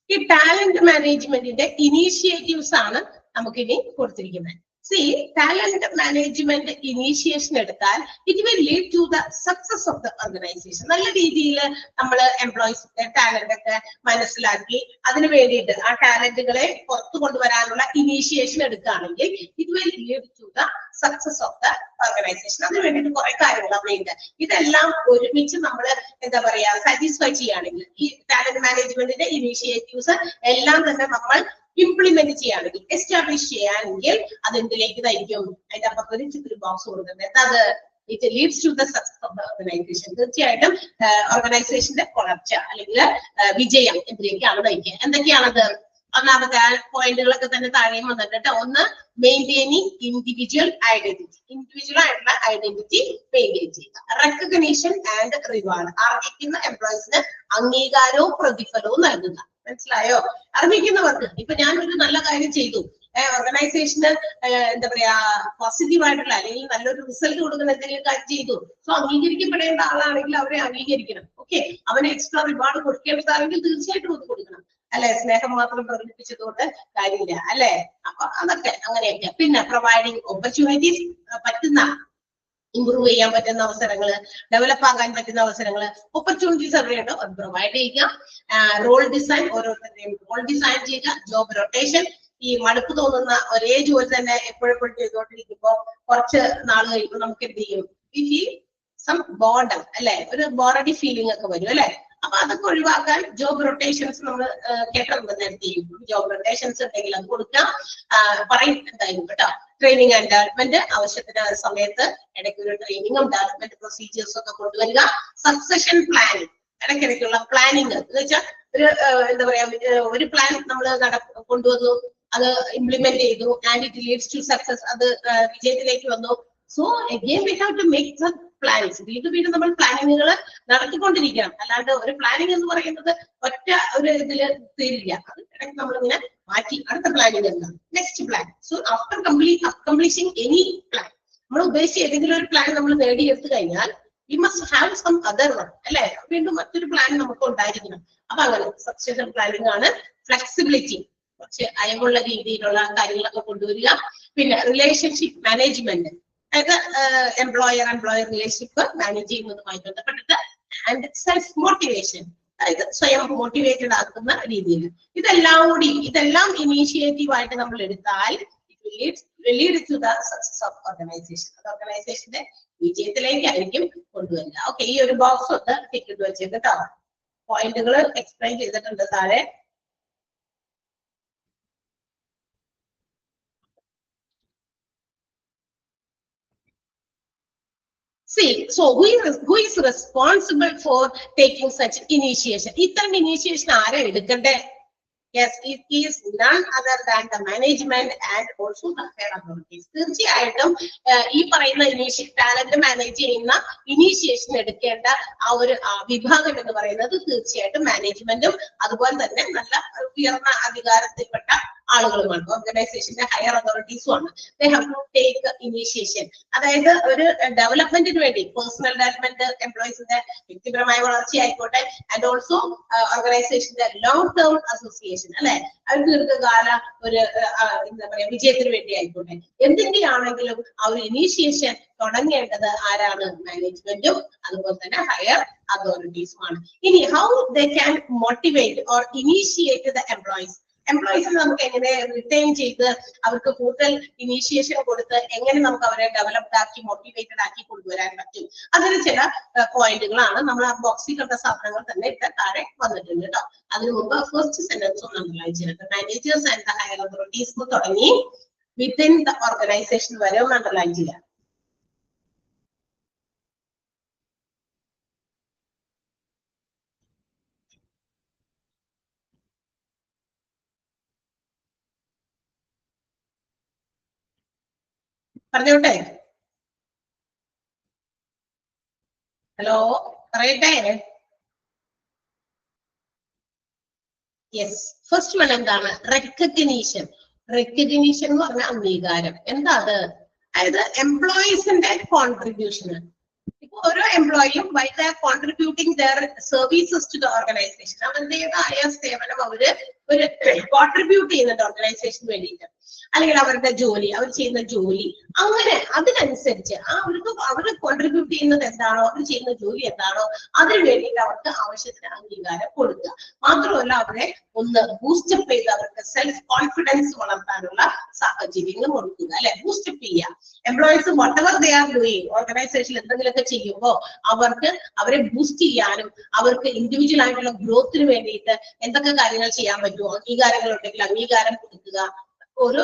ഈ talent മാനേജ്മെന്റിന്റെ ഇനീഷ്യേറ്റീവ്സ് ആണ് നമുക്കിനി കൊടുത്തിരിക്കുന്നത്. See, talent management initiation എടുത്താൽ it will lead to the success of the organization. നല്ല രീതിയിൽ നമ്മൾ എംപ്ലോയീസിന്റെ ടാലന്റ് ഒക്കെ മനസ്സിലാക്കി അതിന് വേണ്ടിയിട്ട് ആ ടാലന്റുകളെ പുറത്തു കൊണ്ടുവരാനുള്ള ഇനീഷ്യേഷൻ എടുക്കുകയാണെങ്കിൽ it will lead to the success of the organization. അതിന് വേണ്ടിയിട്ട് കുറെ കാര്യങ്ങൾ അവിടെയുണ്ട്. ഇതെല്ലാം ഒരുമിച്ച് നമ്മൾ എന്താ പറയാ സാറ്റിസ്ഫൈ ചെയ്യുകയാണെങ്കിൽ ഈ ടാലന്റ് മാനേജ്മെന്റിന്റെ ഇനീഷ്യേറ്റീവ്സ് എല്ലാം തന്നെ നമ്മൾ ഇംപ്ലിമെന്റ് ചെയ്യുകയാണെങ്കിൽ, എസ്റ്റാബ്ലിഷ് ചെയ്യാണെങ്കിൽ അത് എന്തിലേക്ക് നയിക്കും? അതിന്റെ അപ്പുറത്ത് ഒരു ബോക്സ് കൊടുക്കുന്നത് അത് it leads to the success of the organization. തീർച്ചയായിട്ടും ഓർഗനൈസേഷന്റെ വളർച്ച അല്ലെങ്കിൽ വിജയം എന്തിലേക്കാണ് നയിക്കുക? എന്തൊക്കെയാണത്? ഒന്നാമത്തെ പോയിന്റുകളൊക്കെ തന്നെ താഴെയും വന്നിട്ട്, ഒന്ന് മെയിൻറ്റെയിനിങ് ഇൻഡിവിജ്വൽ ഐഡന്റിറ്റി, ഇൻഡിവിജ്വൽ ആയിട്ടുള്ള ഐഡന്റിറ്റി മെയിൻറ്റെയിൻ ചെയ്യുക. റെക്കഗ്നീഷൻ ആൻഡ് റിവാർഡ്, അർഹിക്കുന്ന എംപ്ലോയീസിന് അംഗീകാരവും പ്രതിഫലവും നൽകുക. മനസ്സിലായോ? അർഹിക്കുന്നവർക്ക്, ഇപ്പൊ ഞാൻ ഒരു നല്ല കാര്യം ചെയ്തു, ഓർഗനൈസേഷന് എന്താ പറയാ പോസിറ്റീവ് ആയിട്ടുള്ള അല്ലെങ്കിൽ നല്ലൊരു റിസൾട്ട് കൊടുക്കുന്ന എന്തെങ്കിലും കാര്യം ചെയ്തു, സോ അംഗീകരിക്കപ്പെടേണ്ട ആളാണെങ്കിൽ അവരെ അംഗീകരിക്കണം. ഓക്കെ, അവന് എക്സ്ട്രാ റിവാർഡ് കൊടുക്കേണ്ടതാണെങ്കിൽ തീർച്ചയായിട്ടും അത് കൊടുക്കണം, അല്ലെ? സ്നേഹം മാത്രം പ്രകടിപ്പിച്ചതുകൊണ്ട് കാര്യമില്ല, അല്ലെ? അപ്പൊ അതൊക്കെ അങ്ങനെയൊക്കെ. പിന്നെ പ്രൊവൈഡിങ് ഓപ്പർച്യൂണിറ്റീസ്, പറ്റുന്ന ഇമ്പ്രൂവ് ചെയ്യാൻ പറ്റുന്ന അവസരങ്ങള്, ഡെവലപ്പ് ആകാൻ പറ്റുന്ന അവസരങ്ങള്, ഓപ്പർച്യൂണിറ്റീസ് എവിടെയുണ്ടോ അത് പ്രൊവൈഡ് ചെയ്യുക. റോൾ ഡിസൈൻ, ഓരോരുത്തരുടെയും റോൾ ഡിസൈൻ ചെയ്യുക. ജോബ് റൊട്ടേഷൻ, ഈ മടുപ്പ് തോന്നുന്ന ഒരേ ജോലി തന്നെ എപ്പോഴെപ്പോഴും ചെയ്തുകൊണ്ടിരിക്കുമ്പോ കുറച്ച് നാൾ കഴിയുമ്പോൾ നമുക്ക് എന്ത് ചെയ്യും? വി ഫീൽ സം ബോർഡം, അല്ലെ? ഒരു ബോറഡി ഫീലിംഗ് ഒക്കെ വരും, അല്ലെ? അപ്പൊ അതൊക്കെ ഒഴിവാക്കാൻ ജോബ് റൊട്ടേഷൻസ് നമ്മൾ കേട്ടിട്ടുണ്ട് നേരത്തെ. ജോബ് റൊട്ടേഷൻസ് ഉണ്ടെങ്കിൽ അത് കൊടുക്കാം, പറയും എന്തായാലും കേട്ടോ. ട്രെയിനിങ് ആൻഡ് ഡെവലപ്മെന്റ്, ആവശ്യത്തിന് സമയത്ത് ഇടയ്ക്ക് ഒരു ട്രെയിനിങ്ങും ഡെവലപ്മെന്റ് പ്രൊസീജിയേഴ്സും ഒക്കെ കൊണ്ടുവരിക. സക്സഷൻ പ്ലാനിങ്, ഇടയ്ക്കിടയ്ക്കുള്ള പ്ലാനിങ് എന്ന് വെച്ചാൽ ഒരു എന്താ പറയാ ഒരു പ്ലാൻ നമ്മൾ കൊണ്ടുവന്നു, അത് ഇംപ്ലിമെന്റ് ചെയ്തു, and it leads to success, അത് വിജയത്തിലേക്ക് വന്നു. So again we have to make some plannings. വീണ്ടും വീണ്ടും നമ്മൾ പ്ലാനിങ്ങുകൾ നടത്തിക്കൊണ്ടിരിക്കണം. അല്ലാണ്ട് ഒരു പ്ലാനിങ് എന്ന് പറയുന്നത് ഒറ്റ ഒരു ഇതില് തീരില്ല. അത് ഇടയ്ക്ക് നമ്മളിങ്ങനെ മാറ്റി അടുത്ത പ്ലാനിങ് എന്താണ്, next plan. So after accomplishing any plan, നമ്മൾ ഉദ്ദേശിച്ച ഏതെങ്കിലും ഒരു പ്ലാൻ നമ്മൾ നേടിയെടുത്തു കഴിഞ്ഞാൽ we must have some other one, അല്ലെ? വീണ്ടും മറ്റൊരു പ്ലാൻ നമുക്ക് ഉണ്ടായിരിക്കണം. അപ്പൊ അങ്ങനെ സക്സഷൻ പ്ലാനിങ് ആണ്. ഫ്ലെക്സിബിലിറ്റി, കുറച്ച് അയവുള്ള രീതിയിലുള്ള കാര്യങ്ങളൊക്കെ കൊണ്ടുവരിക. പിന്നെ റിലേഷൻഷിപ്പ് മാനേജ്മെന്റ്, അതായത് എംപ്ലോയർ റിലേഷൻഷിപ്പ് മാനേജ് ചെയ്യുന്നതുമായി ബന്ധപ്പെട്ടിട്ട്. ആൻഡ് സെൽഫ് മോട്ടിവേഷൻ, അതായത് സ്വയം മോട്ടിവേറ്റഡ് ആക്കുന്ന രീതിയിൽ. ഇതെല്ലാം ഇനീഷ്യേറ്റീവ് ആയിട്ട് നമ്മൾ എടുത്താൽ lead to the success of organization. അത് ഓർഗനൈസേഷന്റെ വിജയത്തിലേക്കായിരിക്കും കൊണ്ടുവരിക. ഓക്കെ, ഈ ഒരു ബോക്സ് ഒന്ന് ടിക്കറ്റ് വെച്ചേക്ക് കേട്ടോ. പോയിന്റുകൾ എക്സ്പ്ലെയിൻ ചെയ്തിട്ടുണ്ട് താഴെ. See, so who is responsible for taking such initiation? ഇത്തരം ഇനീഷ്യേഷൻ ആരാ എടുക്കണ്ടേ? Yes, it is none other than the management and also the higher authorities. തീർച്ചയായിട്ടും ഈ പറയുന്ന ടാലന്റ് മാനേജ് ചെയ്യുന്ന ഇനീഷ്യേഷൻ എടുക്കേണ്ട ആ ഒരു വിഭാഗം എന്ന് പറയുന്നത് തീർച്ചയായിട്ടും മാനേജ്മെന്റും അതുപോലെ തന്നെ നല്ല ഉയർന്ന അധികാരത്തിൽപ്പെട്ട ആളുകളുമാണ്, ഓർഗനൈസേഷന്റെ ഹയർ അതോറിറ്റീസും ആണ്. They have to take initiation. അതായത് ഒരു ഡെവലപ്മെന്റിന് വേണ്ടി, പേഴ്സണൽ ഡെവലപ്മെന്റ്, എംപ്ലോയീസിന്റെ വ്യക്തിപരമായ വളർച്ചയായിക്കോട്ടെ, ആൻഡ് ഓൾസോ ഓർഗനൈസേഷന്റെ ലോങ് ടേം അസോസിയേഷൻ, അല്ലെ? അത് ദീർഘകാല ഒരു എന്താ പറയാ വിജയത്തിന് വേണ്ടി ആയിക്കോട്ടെ, എന്തൊക്കെയാണെങ്കിലും ആ ഒരു ഇനീഷ്യേഷൻ തുടങ്ങേണ്ടത് ആരാണ്? മാനേജ്മെന്റും അതുപോലെ തന്നെ ഹയർ അതോറിറ്റീസുമാണ്. ഇനി how they can motivate or initiate the employees. എംപ്ലോയീസിനെ നമുക്ക് എങ്ങനെ റിട്ടൈൻ ചെയ്ത് അവർക്ക് കൂടുതൽ ഇനീഷ്യേഷൻ കൊടുത്ത് എങ്ങനെ നമുക്ക് അവരെ ഡെവലപ്ഡ് ആക്കി മോട്ടിവേറ്റഡ് ആക്കി കൊണ്ടുവരാൻ പറ്റും? അതിന് ചില പോയിന്റുകളാണ് നമ്മൾ ആ ബോക്സിൽ കണ്ട സാധനങ്ങൾ തന്നെ ഇവിടെ താഴെ വന്നിട്ടുണ്ട് കേട്ടോ. അതിനു മുമ്പ് ഫസ്റ്റ് സെന്റൻസ് ഒന്ന് അണ്ടർലൈൻ ചെയ്തിട്ട്, managers and the higher authorities തുടങ്ങി വിത്തിൻ ദ ഓർഗനൈസേഷൻ വരെ ഒന്ന് അണ്ടർലൈൻ ചെയ്യാം. പറഞ്ഞോട്ടെ? ഹലോ, പറയട്ടെ? യെസ്, ഫസ്റ്റ് വൺ എന്താണ്? റെക്കഗ്നീഷൻ. റെക്കഗ്നീഷൻ എന്ന് പറഞ്ഞ അംഗീകാരം. എന്താ അത്? അതായത് എംപ്ലോയീസിന്റെ കോൺട്രിബ്യൂഷൻ. ഇപ്പൊ ഓരോ എംപ്ലോയിയും by the contributing their services to the organization, അവരുടേതായ സേവനം അവര് ഒരു കോൺട്രിബ്യൂട്ട് ചെയ്യുന്നുണ്ട് ഓർഗനൈസേഷന് വേണ്ടിയിട്ട്, അല്ലെങ്കിൽ അവരുടെ ജോലി, അവർ ചെയ്യുന്ന ജോലി, അങ്ങനെ അതിനനുസരിച്ച് അവർ കോൺട്രിബ്യൂട്ട് ചെയ്യുന്നത് എന്താണോ, അവർ ചെയ്യുന്ന ജോലി എന്താണോ അതിന് വേണ്ടിയിട്ട് അവർക്ക് ആവശ്യത്തിന് അംഗീകാരം കൊടുക്കുക. മാത്രമല്ല അവരെ ഒന്ന് ബൂസ്റ്റപ്പ് ചെയ്ത് അവർക്ക് സെൽഫ് കോൺഫിഡൻസ് വളർത്താനുള്ള സാഹചര്യങ്ങൾ കൊടുക്കുക, അല്ലെ? ബൂസ്റ്റപ്പ് ചെയ്യുക. Employees whatever they are doing, organisation എന്തെങ്കിലുമൊക്കെ ചെയ്യുമ്പോൾ അവരെ ബൂസ്റ്റ് ചെയ്യാനും അവർക്ക് ഇൻഡിവിജ്വൽ ആയിട്ടുള്ള ഗ്രോത്തിന് വേണ്ടിയിട്ട് എന്തൊക്കെ കാര്യങ്ങൾ ചെയ്യാൻ പറ്റും പറ്റുമോ, അംഗീകാരങ്ങൾ ഉണ്ടെങ്കിൽ അംഗീകാരം കൊടുക്കുക. ഒരു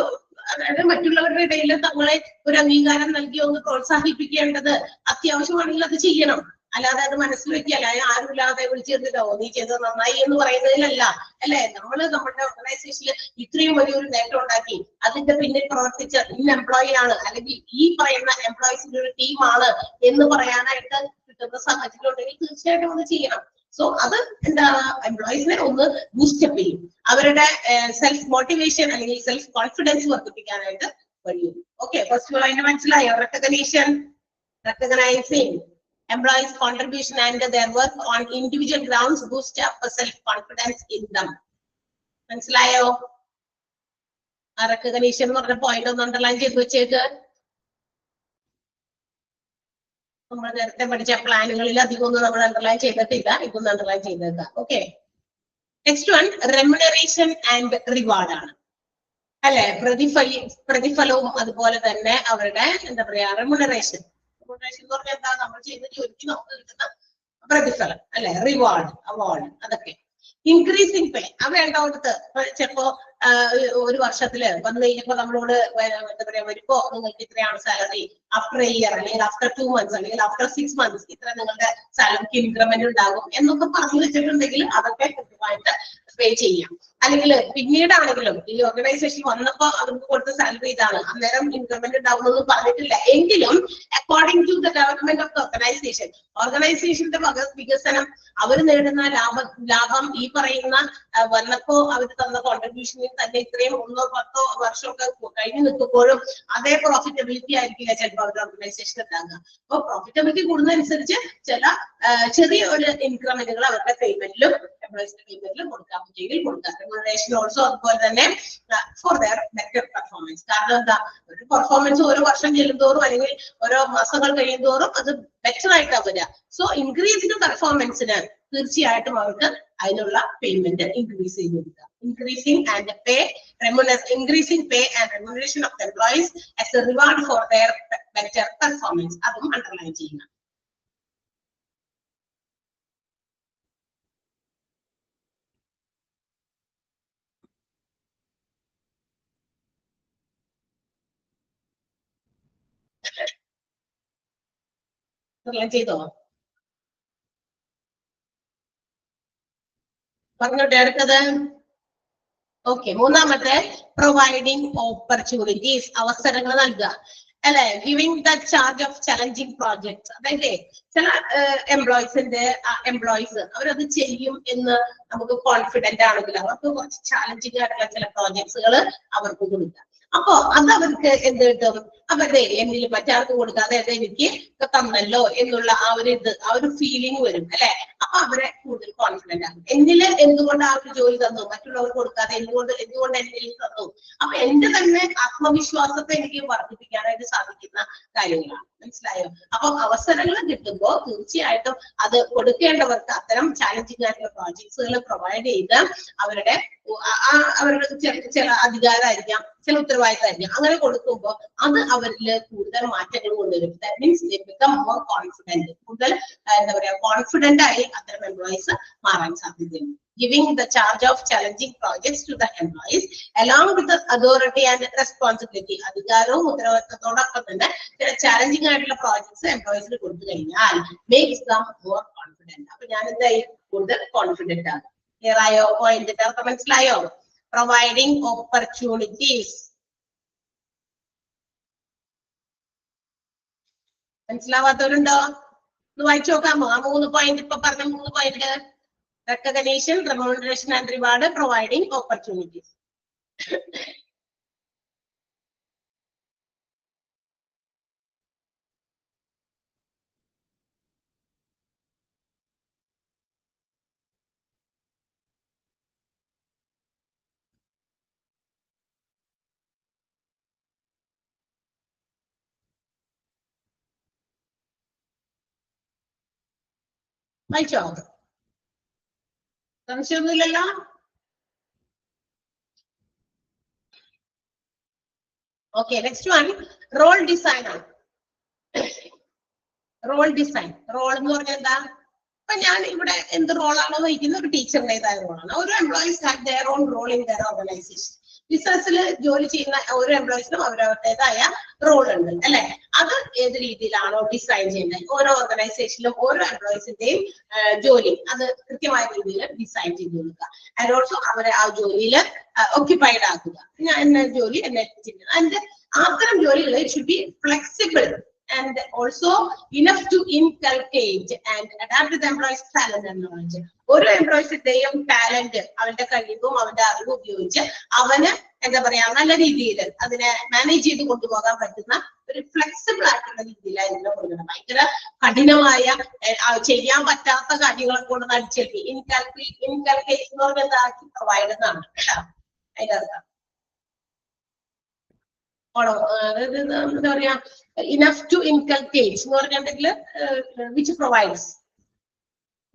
അതായത് മറ്റുള്ളവരുടെ ഇടയിൽ തങ്ങളെ ഒരു അംഗീകാരം നൽകി ഒന്ന് പ്രോത്സാഹിപ്പിക്കേണ്ടത് അത്യാവശ്യമാണെങ്കിൽ അത് ചെയ്യണം. അല്ലാതെ അത് മനസ്സിൽ വെക്കല്ല, ആരുമില്ലാതെ വിളിച്ചിരുന്നില്ലോ നീ ചെയ്തത് നന്നായി എന്ന് പറയുന്നതിലല്ല, അല്ലെ? നമ്മള് നമ്മുടെ ഓർഗനൈസേഷനിൽ ഇത്രയും വലിയൊരു നേട്ടം ഉണ്ടാക്കി, അതിന്റെ പിന്നിൽ പ്രവർത്തിച്ച ഇന്ന എംപ്ലോയി ആണ്, അല്ലെങ്കിൽ ഈ പറയുന്ന എംപ്ലോയീസിന്റെ ഒരു ടീമാണ് എന്ന് പറയാനായിട്ട് കിട്ടുന്ന സാഹചര്യം ഉണ്ടെങ്കിൽ തീർച്ചയായിട്ടും അത് ചെയ്യണം. സോ അത് എന്താ, എംപ്ലോയീസിനെ ഒന്ന് ബൂസ്റ്റപ്പ് ചെയ്യും, അവരുടെ സെൽഫ് മോട്ടിവേഷൻ അല്ലെങ്കിൽ സെൽഫ് കോൺഫിഡൻസ് വർദ്ധിപ്പിക്കാനായിട്ട് കഴിയും. ഓക്കെ, ഫസ്റ്റ് പോയിന്റ് മനസ്സിലായോ? recognizing employees' contribution and their work on individual grounds boost up self-confidence in them. മനസ്സിലായോ? ആ റെക്കഗ്നീഷൻ എന്ന് പറഞ്ഞ പോയിന്റ് ഒന്ന് അണ്ടർലൈൻ ചെയ്ത് വെച്ചേക്ക്. നമ്മൾ നേരത്തെ പഠിച്ച പ്ലാനുകളിൽ അധികം ഒന്നും നമ്മൾ അണ്ടർലൈൻ ചെയ്തിട്ടില്ല, ഇതൊന്നും അണ്ടർലൈൻ ചെയ്തേക്കാം. Okay, next one remuneration and reward ആണ്, അല്ലെ? പ്രതിഫലവും അതുപോലെ തന്നെ അവരുടെ എന്താ പറയാ റെമ്യൂണറേഷൻ. റെമ്യൂണറേഷൻ എന്ന് പറഞ്ഞാൽ എന്താ, നമ്മൾ ചെയ്യുന്ന ജോലിക്ക് നമുക്ക് കിട്ടുന്ന പ്രതിഫലം, അല്ലെ? റിവാർഡ്, അവാർഡ്, അതൊക്കെ. ഇൻക്രീസിങ് പേ, അവരുടെ അടുത്ത് ചിലപ്പോ ഒരു വർഷത്തില് വന്നു കഴിഞ്ഞപ്പോ നമ്മളോട് എന്താ പറയാ വരുമ്പോ നിങ്ങൾക്ക് ഇത്രയാണ് സാലറി, ആഫ്റ്റർ എ ഇയർ അല്ലെങ്കിൽ ആഫ്റ്റർ 2 months അല്ലെങ്കിൽ ആഫ്റ്റർ 6 months ഇത്ര നിങ്ങളുടെ സാലറിക്ക് ഇൻക്രിമെന്റ് ഉണ്ടാകും എന്നൊക്കെ പറഞ്ഞു വെച്ചിട്ടുണ്ടെങ്കിൽ അതൊക്കെ കൃത്യമായിട്ട് പേ ചെയ്യാം. അല്ലെങ്കിൽ പിന്നീടാണെങ്കിലും ഈ ഓർഗനൈസേഷൻ വന്നപ്പോ അവർക്ക് കൊടുത്ത സാലറി ഇതാണ്, അന്നേരം ഇൻക്രിമെന്റ് ഉണ്ടാവുന്നത് പറഞ്ഞിട്ടില്ല എങ്കിലും according to the development of the ഓർഗനൈസേഷന്റെ വികസനം, അവർ നേടുന്ന ലാഭം ഈ പറയുന്ന വന്നപ്പോ അവർ തന്ന കോൺട്രിബ്യൂഷനിൽ തന്നെ ഇത്രയും 1 or 10 വർഷമൊക്കെ കഴിഞ്ഞു നിൽക്കുമ്പോഴും അതേ പ്രോഫിറ്റബിലിറ്റി ആയിരിക്കില്ല ചിലപ്പോൾ അവരുടെ ഓർഗനൈസേഷൻ ഉണ്ടാകുക. അപ്പൊ പ്രോഫിറ്റബിലിറ്റി കൂടുന്നതനുസരിച്ച് ചില ചെറിയ ഒരു ഇൻക്രിമെന്റുകൾ അവരുടെ പേയ്മെന്റിലും എംപ്ലോയീസിന്റെ പേയ്മെന്റിലും കൊടുക്കാൻ പറ്റുമെങ്കിൽ കൊടുക്കാം. റെമ്യൂണറേഷൻ ഓൾസോ അതുപോലെ തന്നെ ഫോർ ദെയർ ബെറ്റർ പെർഫോമൻസ്. കാരണം എന്താ, ഒരു പെർഫോമൻസ് ഓരോ വർഷം ചെല്ലുന്തോറും അല്ലെങ്കിൽ ഓരോ മാസങ്ങൾ കഴിയുന്തോറും അത് ബെറ്റർ ആയിട്ടാണ് വരിക. സോ ഇൻക്രീസ്ഡ് പെർഫോമൻസിന് തീർച്ചയായിട്ടും അവർക്ക് അതിനുള്ള പേയ്മെന്റ് ഇൻക്രീസ് ചെയ്ത് കൊടുക്കുക. increasing pay and remuneration of the employees as a reward for their better performance. അതും അണ്ടർലൈൻ ചെയ്യുക. ചെയ്തോ? പറഞ്ഞോട്ടെ അടുത്തത്. ഓക്കെ, മൂന്നാമത്തെ പ്രൊവൈഡിങ് ഓപ്പർച്യൂണിറ്റീസ്, അവസരങ്ങൾ നൽകുക, അല്ലെ? Giving the charge of challenging projects. അതായത് ചില എംപ്ലോയീസ് അവരത് ചെയ്യും എന്ന് നമുക്ക് കോൺഫിഡന്റ് ആണെങ്കിൽ അവർക്ക് കുറച്ച് ചാലഞ്ചിങ് ആയിട്ടുള്ള ചില പ്രോജക്ട്സുകൾ അവർക്ക് കൊടുക്കുക. അപ്പൊ അത് അവർക്ക് എന്ത് കിട്ടും, അവരുടെ എന്നിൽ മറ്റാർക്ക് കൊടുക്കാതെ അത് എനിക്ക് തന്നല്ലോ എന്നുള്ള ആ ഒരു ഫീലിംഗ് വരും, അല്ലെ? അപ്പൊ അവരെ കൂടുതൽ കോൺഫിഡന്റ് ആകും. എന്നില് എന്തുകൊണ്ട് ആ ഒരു ജോലി തന്നു, മറ്റുള്ളവർ കൊടുക്കാതെ എന്തുകൊണ്ട് എന്നിൽ തന്നു. അപ്പൊ എന്റെ തന്നെ ആത്മവിശ്വാസത്തെ എനിക്ക് വർദ്ധിപ്പിക്കാനായിട്ട് സാധിക്കുന്ന കാര്യങ്ങളാണ്. മനസ്സിലായോ? അപ്പൊ അവസരങ്ങൾ കിട്ടുമ്പോൾ തീർച്ചയായിട്ടും അത് കൊടുക്കേണ്ടവർക്ക് അത്തരം ചാലഞ്ചിങ് ആയിട്ടുള്ള പ്രോജക്ട്സുകൾ പ്രൊവൈഡ് ചെയ്ത് അവരുടെ ചില അധികാരമായിരിക്കാം, ചില ഉത്തരവാദിത്തമായിരിക്കാം, അങ്ങനെ കൊടുക്കുമ്പോൾ അത് അവരിൽ കൂടുതൽ മാറ്റങ്ങൾ കൊണ്ടുവരും. That means they become more confident. കൂടുതൽ എന്താ പറയാ കോൺഫിഡന്റ് ആയി അത്തരം എംപ്ലോയീസ് മാറാൻ സാധ്യതയുണ്ട്. Giving the charge of challenging projects to the employees along with the authority and responsibility. അധികാരവും ഉത്തരവാദിത്തത്തോടൊപ്പം തന്നെ ചില ചാലഞ്ചിങ് ആയിട്ടുള്ള പ്രോജക്ട്സ് എംപ്ലോയീസിന് കൊടുത്തു കഴിഞ്ഞാൽ makes them more confident. അപ്പൊ ഞാൻ എന്തായി കൂടുതൽ കോൺഫിഡന്റ് ആകും. ക്ലിയർ ആയോ? പോയിന്റിന്റെ അർത്ഥം മനസ്സിലായോ? Providing opportunities. മനസ്സിലാവാത്തവരുണ്ടോ? ഒന്ന് വായിച്ചു നോക്കാമോ ആ 3 പോയിന്റ്? ഇപ്പൊ പറഞ്ഞ 3 point: recognition, remuneration and reward, providing opportunities. വായിച്ചോ? സംശയമൊന്നുമില്ലല്ലോ? Okay, next one role design ആണ്. റോൾ ഡിസൈൻ, റോൾ എന്ന് പറഞ്ഞാൽ എന്താ? അപ്പൊ ഞാൻ ഇവിടെ എന്ത് റോളാണോ വഹിക്കുന്നത് ഒരു ടീച്ചറിൻ്റെതായ റോളാണ്. ഓരോ employees have their own role in their organisation. ബിസിനസ്സിൽ ജോലി ചെയ്യുന്ന ഓരോ എംപ്ലോയീസിനും അവരവരുടേതായ റോൾ ഉണ്ട് അല്ലെ. അത് ഏത് രീതിയിലാണോ ഡിസൈൻ ചെയ്യുന്നത്, ഓരോ ഓർഗനൈസേഷനിലും ഓരോ എംപ്ലോയീസിന്റെയും ജോലി അത് കൃത്യമായ രീതിയിൽ ഡിസൈൻ ചെയ്ത് കൊടുക്കുക. ആൻഡ് ഓൾസോ അവരെ ആ ജോലിയിൽ ഓക്യുപ്പൈഡ് ആക്കുക. ഞാൻ എന്നെ ജോലി എന്നെ ചെയ്യുന്നത് അതിന്റെ അത്തരം ജോലികൾ should be flexible and also enough to inculcate and adapt the employees talent and knowledge. ഓരോ എംപ്ലോയീസിന്റെയും ടാലന്റ്, അവന്റെ കഴിവും അവന്റെ അറിവും ഉപയോഗിച്ച് അവന് എന്താ പറയാ നല്ല രീതിയിൽ അതിനെ മാനേജ് ചെയ്ത് കൊണ്ടുപോകാൻ പറ്റുന്ന ഒരു ഫ്ലെക്സിബിൾ ആയിട്ടുള്ള രീതിയിലായിരുന്നു കൊടുക്കണം. ഭയങ്കര കഠിനമായ ചെയ്യാൻ പറ്റാത്ത കാര്യങ്ങളെ കൊണ്ട് അടിച്ചേൽപ്പി ഇൻകൽക്കേറ്റ് എന്ന് പറഞ്ഞാൽ എന്താക്കി പ്രൊവൈഡ് എന്നാണ് കേട്ടോ അതിന്റെ അർത്ഥം. എന്താ പറയാ enough to inculcate എന്ന് പറഞ്ഞിട്ടുണ്ടെങ്കിൽ which provides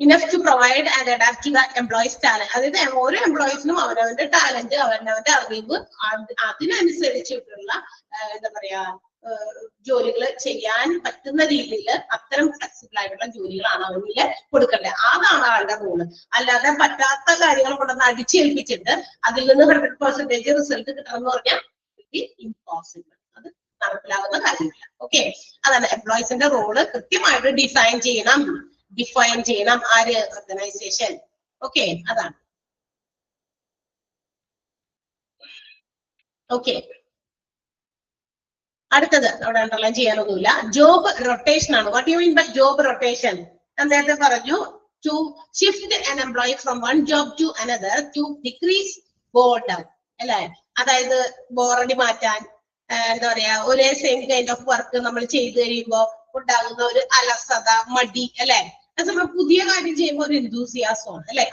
enough to provide and adapt to the employees talent. അതായത് ഓരോ എംപ്ലോയീസിനും അവനവന്റെ ടാലന്റ് അവനവന്റെ അറിവ് അതിനനുസരിച്ചിട്ടുള്ള എന്താ പറയാ ജോലികൾ ചെയ്യാൻ പറ്റുന്ന രീതിയിൽ അത്തരം ഫ്ലെക്സിബിൾ ആയിട്ടുള്ള ജോലികളാണ് അവനില് കൊടുക്കേണ്ടത്. അതാണ് ആളുടെ റോള്. അല്ലാതെ പറ്റാത്ത കാര്യങ്ങൾ കൊണ്ടൊന്ന് അടിച്ചേൽപ്പിച്ചിട്ട് അതിൽ നിന്ന് 100% റിസൾട്ട് കിട്ടണം എന്ന് പറഞ്ഞാൽ ഇംപോസിബിൾ. അത് നടപ്പിലാവുന്ന കാര്യമില്ല. ഓക്കെ, അതാണ് എംപ്ലോയീസിന്റെ റോള് കൃത്യമായിട്ട് ഡിഫൈൻ ചെയ്യണം ആര് ഓർഗനൈസേഷൻ. ഓക്കെ, അതാണ്. ഓക്കെ, അടുത്തത് അവിടെ അണ്ടർലൈൻ ചെയ്യാനൊന്നുമില്ല. ജോബ് റൊട്ടേഷൻ ആണ്. What you mean by job rotation? ഞാൻ നേരത്തെ പറഞ്ഞു to shift an employee from one job to another to decrease boredom അല്ലെ. അതായത് ബോറടി മാറ്റാൻ, എന്താ പറയാ ഒരേ സെയിം കൈൻഡ് ഓഫ് വർക്ക് നമ്മൾ ചെയ്ത് കഴിയുമ്പോ ഉണ്ടാകുന്ന ഒരു അലസത, മടി അല്ലെ. അതേസമയം പുതിയ കാര്യം ചെയ്യുമ്പോൾ ഒരു എന്തൂസിയാസമാണ് അല്ലെ.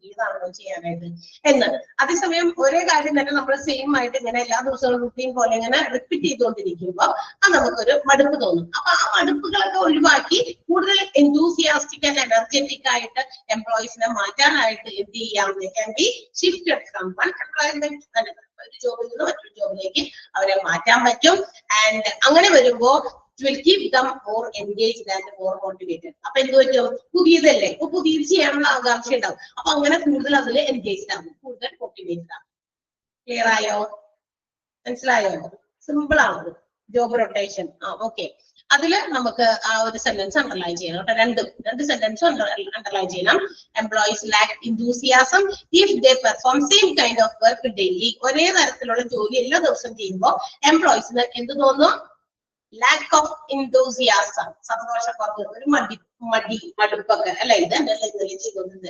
പുതിയതാണല്ലോ ചെയ്യാനായിട്ട് എന്ന്. അതേസമയം ഒരേ കാര്യം തന്നെ നമ്മൾ സെയിം ആയിട്ട് ഇങ്ങനെ എല്ലാ ദിവസവും റുട്ടീൻ പോലെ ഇങ്ങനെ റിപ്പീറ്റ് ചെയ്തുകൊണ്ടിരിക്കുമ്പോൾ അത് നമുക്കൊരു മടുപ്പ് തോന്നും. അപ്പൊ ആ മടുപ്പുകളൊക്കെ ഒഴിവാക്കി കൂടുതൽ എന്തൂസിയാസ്റ്റിക് ആൻഡ് എനർജറ്റിക് ആയിട്ട് എംപ്ലോയീസിനെ മാറ്റാനായിട്ട് എന്ത് ചെയ്യാം? Can be shifted from one employment ഒരു ജോബിൽ നിന്ന് മറ്റൊരു ജോബിലേക്ക് അവരെ മാറ്റാൻ പറ്റും. ആൻഡ് അങ്ങനെ വരുമ്പോ it will keep them more engaged and more motivated. അപ്പൊ എന്ത് പറ്റും? പുതിയതല്ലേ, അപ്പൊ പുതിയത് ചെയ്യാനുള്ള ആകാംക്ഷ ഉണ്ടാവും. അപ്പൊ അങ്ങനെ കൂടുതൽ അതിൽ എൻഗേജ്ഡ് ആവും, കൂടുതൽ മോട്ടിവേറ്റഡ് ആവും. ക്ലിയർ ആയോ? മനസ്സിലായോ? സിമ്പിൾ ആണ് ജോബ് റൊട്ടേഷൻ. ഓക്കെ, അതില് നമുക്ക് ആ ഒരു സെന്റൻസ് അണ്ടർലൈൻ ചെയ്യണം കേട്ടോ. രണ്ട് സെന്റൻസും അണ്ടർലൈൻ ചെയ്യണം. Employees lack enthusiasm if they perform same kind of work daily. ഒരേ തരത്തിലുള്ള ജോലി എല്ലാ ദിവസവും ചെയ്യുമ്പോൾ എംപ്ലോയീസിന് എന്ത് തോന്നും? ലാക്ക് ഓഫ് enthusiasm, സന്തോഷക്കുറവ്, ഒരു മടുപ്പൊക്കെ അല്ലെ. ഇത് എന്തെല്ലാം ചെയ്തോണ്ട്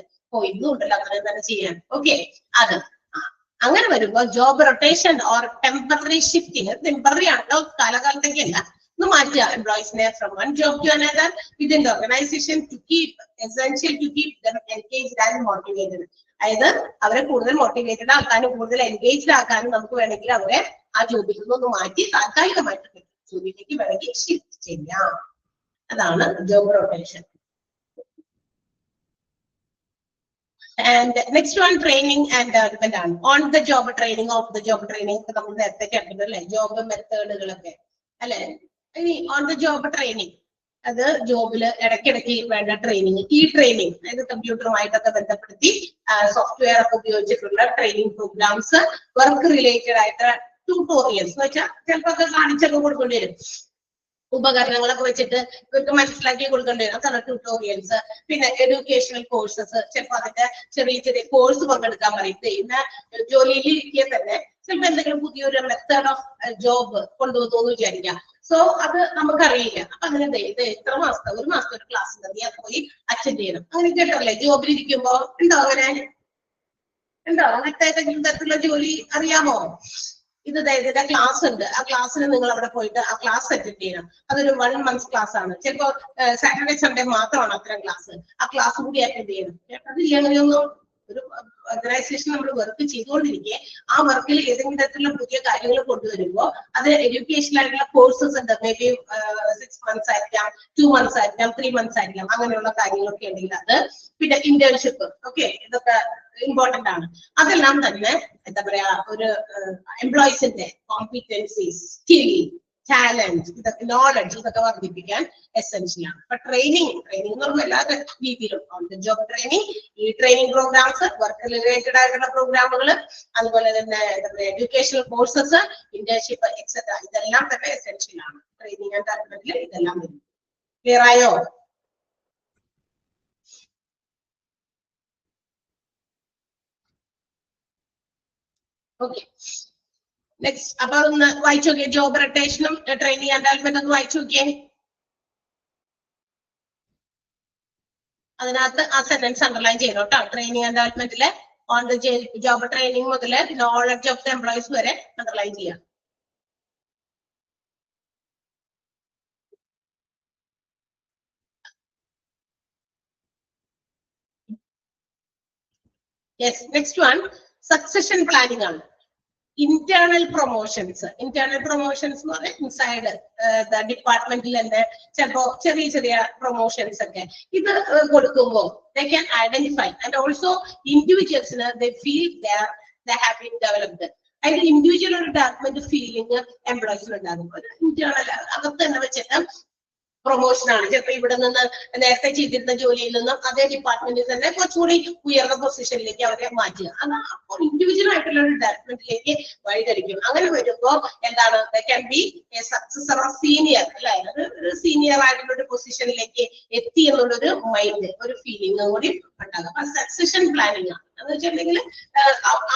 ഇന്നും ഉണ്ടല്ലോ അങ്ങനെ തന്നെ ചെയ്യാൻ. ഓക്കെ, അത് അങ്ങനെ വരുമ്പോ job rotation or temporary shifting, temporary ആണല്ലോ, കാലകാലത്തേക്കല്ല, ഒന്ന് മാറ്റുക എംപ്ലോയീസിനെ from one job to another within the organization to keep essential to keep them engaged and motivated. അതായത് അവരെ കൂടുതൽ മോട്ടിവേറ്റഡ് ആക്കാനും കൂടുതൽ എൻഗേജ്ഡ് ആക്കാനും നമുക്ക് വേണമെങ്കിൽ അവരെ ആ ജോബിൽ നിന്നൊന്ന് മാറ്റി താൽക്കാലികമായിട്ട് ജോലിയിലേക്ക് വേണമെങ്കിൽ ഷിഫ്റ്റ് ചെയ്യാം. അതാണ് job rotation. And next one, training and development ആണ്. On the job training, off the job training നമ്മൾ നേരത്തെ കേട്ടിട്ടുണ്ട് അല്ലെ, ജോബ് മെത്തേഡുകളൊക്കെ അല്ലെ. ഇനി ഓൺ ദ ജോബ് ട്രെയിനിങ്, അത് ജോബില് ഇടയ്ക്കിടയ്ക്ക് വേണ്ട ട്രെയിനിങ്. ഈ ട്രെയിനിങ് അതായത് കമ്പ്യൂട്ടറുമായിട്ടൊക്കെ ബന്ധപ്പെടുത്തി സോഫ്റ്റ്വെയർ ഒക്കെ ഉപയോഗിച്ചിട്ടുള്ള ട്രെയിനിങ് പ്രോഗ്രാംസ്, വർക്ക് റിലേറ്റഡ് ആയിട്ട് ട്യൂട്ടോറിയൽസ് എന്ന് വെച്ചാൽ ചിലപ്പോ ഒക്കെ കാണിച്ചൊക്കെ കൊടുക്കേണ്ടി വരും. ഉപകരണങ്ങളൊക്കെ വെച്ചിട്ട് ഇവർക്ക് മനസ്സിലാക്കി കൊടുക്കേണ്ടി വരും. അതാണ് ട്യൂട്ടോറിയൽസ്. പിന്നെ എഡ്യൂക്കേഷണൽ കോഴ്സസ്, ചിലപ്പോൾ അതിന്റെ ചെറിയ കോഴ്സ് പങ്കെടുക്കാൻ പറയും. ഇന്ന് ജോലിയിൽ ഇരിക്കുക തന്നെ ചിലപ്പോൾ എന്തെങ്കിലും പുതിയൊരു മെത്തേഡ് ഓഫ് ജോബ് കൊണ്ടുവന്നു വിചാരിക്കാം. സോ അത് നമുക്കറിയില്ല. അപ്പൊ അങ്ങനെ എത്ര മാസത്തെ ഒരു മാസത്തെ ഒരു ക്ലാസ് ഉണ്ട്, നീ അത് പോയി അറ്റൻഡ് ചെയ്യണം. അങ്ങനെ കേട്ടല്ലേ ജോബിലിരിക്കുമ്പോ ഉണ്ടോ അങ്ങനെ അങ്ങനത്തെ ഏതെങ്കിലും തരത്തിലുള്ള ജോലി അറിയാമോ? ഇതിന്റെ ക്ലാസ് ഉണ്ട്, ആ ക്ലാസ്സിന് നിങ്ങൾ അവിടെ പോയിട്ട് ആ ക്ലാസ് അറ്റൻഡ് ചെയ്യണം. അതൊരു 1 month ക്ലാസ് ആണ്. ചിലപ്പോ സാറ്റർഡേ സൺഡേ മാത്രമാണ് അത്തരം ക്ലാസ്. ആ ക്ലാസ് കൂടി അറ്റൻഡ് ചെയ്യണം. അതില്ല അങ്ങനെയൊന്നും ഒരു ഓർഗനൈസേഷൻ നമ്മൾ വർക്ക് ചെയ്തുകൊണ്ടിരിക്കെ ആ വർക്കിൽ ഏതെങ്കിലും തരത്തിലുള്ള പുതിയ കാര്യങ്ങൾ കൊണ്ടുവരുമ്പോൾ അത് എഡ്യൂക്കേഷൻ ആയിട്ടുള്ള കോഴ്സസ് ഉണ്ട്. മേ ബി 6 months ആയിരിക്കാം, 2 months ആയിരിക്കാം, 3 months ആയിരിക്കാം. അങ്ങനെയുള്ള കാര്യങ്ങളൊക്കെ ഉണ്ടെങ്കിൽ അത്, പിന്നെ ഇന്റേൺഷിപ്പ്, ഓക്കെ, ഇതൊക്കെ ഇമ്പോർട്ടന്റ് ആണ്. അതെല്ലാം തന്നെ എന്താ പറയാ ഒരു എംപ്ലോയീസിന്റെ കോമ്പിറ്റൻസി, സ്കിൽ, ടാലന്റ്, ഇതൊക്കെ നോളജ്, ഇതൊക്കെ വർദ്ധിപ്പിക്കാൻ എസെൻഷ്യൽ ആണ്. അപ്പൊ ട്രെയിനിങ് എന്ന് പറയുമ്പോൾ എല്ലാ രീതിയിലും ഓൺ ദ ജോബ് ട്രെയിനിങ്, ഈ ട്രെയിനിങ് പ്രോഗ്രാംസ്, വർക്ക് റിലേറ്റഡ് ആയിട്ടുള്ള പ്രോഗ്രാമുകൾ, അതുപോലെ തന്നെ എന്താ പറയുക എഡ്യൂക്കേഷണൽ കോഴ്സസ്, ഇന്റേൺഷിപ്പ് എക്സെട്ര, ഇതെല്ലാം തന്നെ എസെൻഷ്യൽ ആണ്. ട്രെയിനിങ് ആൻഡ് ഡെവലപ്മെന്റിൽ ഇതെല്ലാം വരും. ക്ലിയർ ആയോ? Okay, next. അപ്പൊ ഒന്ന് വായിച്ചു നോക്കിയേ, ജോബ് റൊട്ടേഷനും ട്രെയിനിങ് ആൻഡ് ഡെവലപ്മെന്റ് ഒന്ന് വായിച്ചു നോക്കിയേ. അതിനകത്ത് ആ സെന്റൻസ് അണ്ടർലൈൻ ചെയ്യണം കേട്ടോ. ട്രെയിനിങ് ആൻഡ് ഡെവലപ്മെന്റിലെ ഓൺ ദ ജോബ് ട്രെയിനിങ് മുതൽ നോളജ് ഓഫ് ദ എംപ്ലോയീസ് വരെ അണ്ടർലൈൻ ചെയ്യാം. Yes, next one succession planning ആണ്. ഇന്റേണൽ പ്രൊമോഷൻസ് എന്ന് പറഞ്ഞാൽ ഇൻസൈഡ് ഡിപ്പാർട്ട്മെന്റിൽ തന്നെ ചിലപ്പോ ചെറിയ ചെറിയ പ്രൊമോഷൻസ് ഒക്കെ ഇത് കൊടുക്കുമ്പോൾ they can identify and also individualsന് they feel they have been developed. അതിൽ ഇൻഡിവിജ്വൽ ഒരു ഡെവലപ്മെന്റ് ഫീലിംഗ് എംപ്ലോയീസിന് ഉണ്ടാകും. ഒരു ഇന്റേണൽ അകത്ത് തന്നെ വെച്ചിട്ട് പ്രൊമോഷൻ ആണ്. ചിലപ്പോ ഇവിടെ നിന്ന് നേരത്തെ ചെയ്തിരുന്ന ജോലിയിൽ നിന്നും അതേ ഡിപ്പാർട്ട്മെന്റിൽ തന്നെ കുറച്ചുകൂടി ഉയർന്ന പൊസിഷനിലേക്ക് അവരെ മാറ്റുക. അത് അപ്പോൾ ഇൻഡിവിജ്വൽ ആയിട്ടുള്ള ഒരു ഡെവലപ്മെന്റിലേക്ക് വഴിതെളിക്കും. അങ്ങനെ വരുമ്പോൾ എന്താണ്, can be A successor of senior, അല്ലെ? ഒരു സീനിയർ ആയിട്ടുള്ള ഒരു പൊസിഷനിലേക്ക് എത്തി എന്നുള്ളൊരു മൈൻഡ്, ഒരു ഫീലിംഗ് കൂടി ഉണ്ടാകും. അപ്പൊ സക്സഷൻ പ്ലാനിങ് ആണ്. എന്ന് വെച്ചിട്ടുണ്ടെങ്കിൽ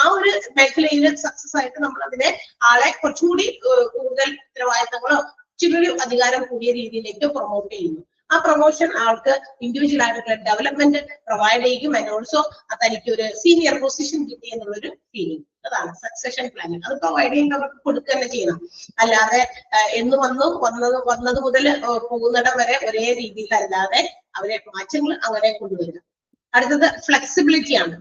ആ ഒരു മേഖലയിൽ സക്സസ് ആയിട്ട് നമ്മൾ അതിനെ ആളെ കുറച്ചുകൂടി കൂടുതൽ ഉത്തരവാദിത്തങ്ങളോ ചിലൊരു അധികാരം കൂടിയ രീതിയിലേക്ക് പ്രൊമോട്ട് ചെയ്യുന്നു. ആ പ്രൊമോഷൻ ആൾക്ക് ഇൻഡിവിജ്വൽ ആയിട്ടുള്ള ഡെവലപ്മെന്റ് പ്രൊവൈഡ് ചെയ്യും. ആൻഡ് ഓൾസോ തനിക്ക് ഒരു സീനിയർ പൊസിഷൻ കിട്ടി എന്നുള്ളൊരു ഫീലിംഗ്. അതാണ് സക്സഷൻ പ്ലാനിങ്. അത് പ്രൊവൈഡ് ചെയ്യുന്നവർക്ക് കൊടുക്കുക തന്നെ ചെയ്യണം. അല്ലാതെ എന്ന് വന്നത് മുതൽ പോകുന്നിടം വരെ ഒരേ രീതിയിലല്ലാതെ അവരെ മാറ്റങ്ങൾ അങ്ങനെ കൊണ്ടുവരിക. അടുത്തത് ഫ്ലെക്സിബിലിറ്റി ആണ്.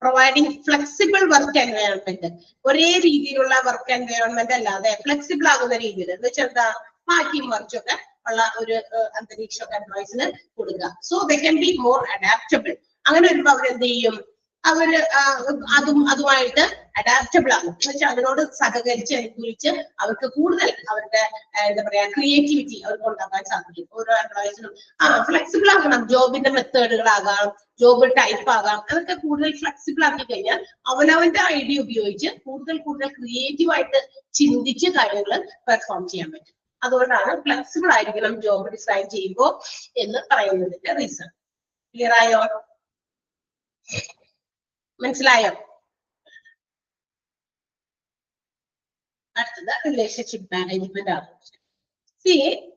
Providing flexible work environment. ഒരേ രീതിയിലുള്ള വർക്ക് എൻവയോൺമെന്റ് അല്ലാതെ ഫ്ലെക്സിബിൾ ആകുന്ന രീതിയിൽ എന്ന് വെച്ചാൽ എന്താ, മാറ്റിയും മറിച്ചൊക്കെ ഉള്ള ഒരു അന്തരീക്ഷമൊക്കെ എംപ്ലോയീസിന് കൊടുക്കുക. So they can be more adaptable. അങ്ങനെ വരുമ്പോ അവരെന്ത് ചെയ്യും, അവര് അതുമായിട്ട് അഡാപ്റ്റബിൾ ആകും. എന്ന് വെച്ചാൽ അതിനോട് സഹകരിച്ച് അനുകൂലിച്ച് അവർക്ക് കൂടുതൽ അവരുടെ എന്താ പറയാ ക്രിയേറ്റിവിറ്റി അവർക്ക് ഉണ്ടാക്കാൻ സാധിക്കും. ഓരോ എംപ്ലോയീസിനും ഫ്ലെക്സിബിൾ ആകണം. ജോബിന്റെ മെത്തേഡുകളാകാം, ജോബ് ടൈപ്പ് ആകാം, അതൊക്കെ കൂടുതൽ ഫ്ലെക്സിബിൾ ആക്കി കഴിഞ്ഞാൽ അവനവന്റെ ഐഡിയ ഉപയോഗിച്ച് കൂടുതൽ ക്രിയേറ്റീവ് ആയിട്ട് ചിന്തിച്ച് കാര്യങ്ങൾ പെർഫോം ചെയ്യാൻ പറ്റും. അതുകൊണ്ടാണ് ഫ്ലെക്സിബിൾ ആയിരിക്കണം ജോബ് ഡിസൈൻ ചെയ്യുമ്പോൾ എന്ന് പറയുന്നതിന്റെ റീസൺ. ക്ലിയർ ആയോ? മനസ്സിലായോ? അടുത്തത് റിലേഷൻഷിപ്പ് മാനേജ്മെന്റ് ആണ്. സി,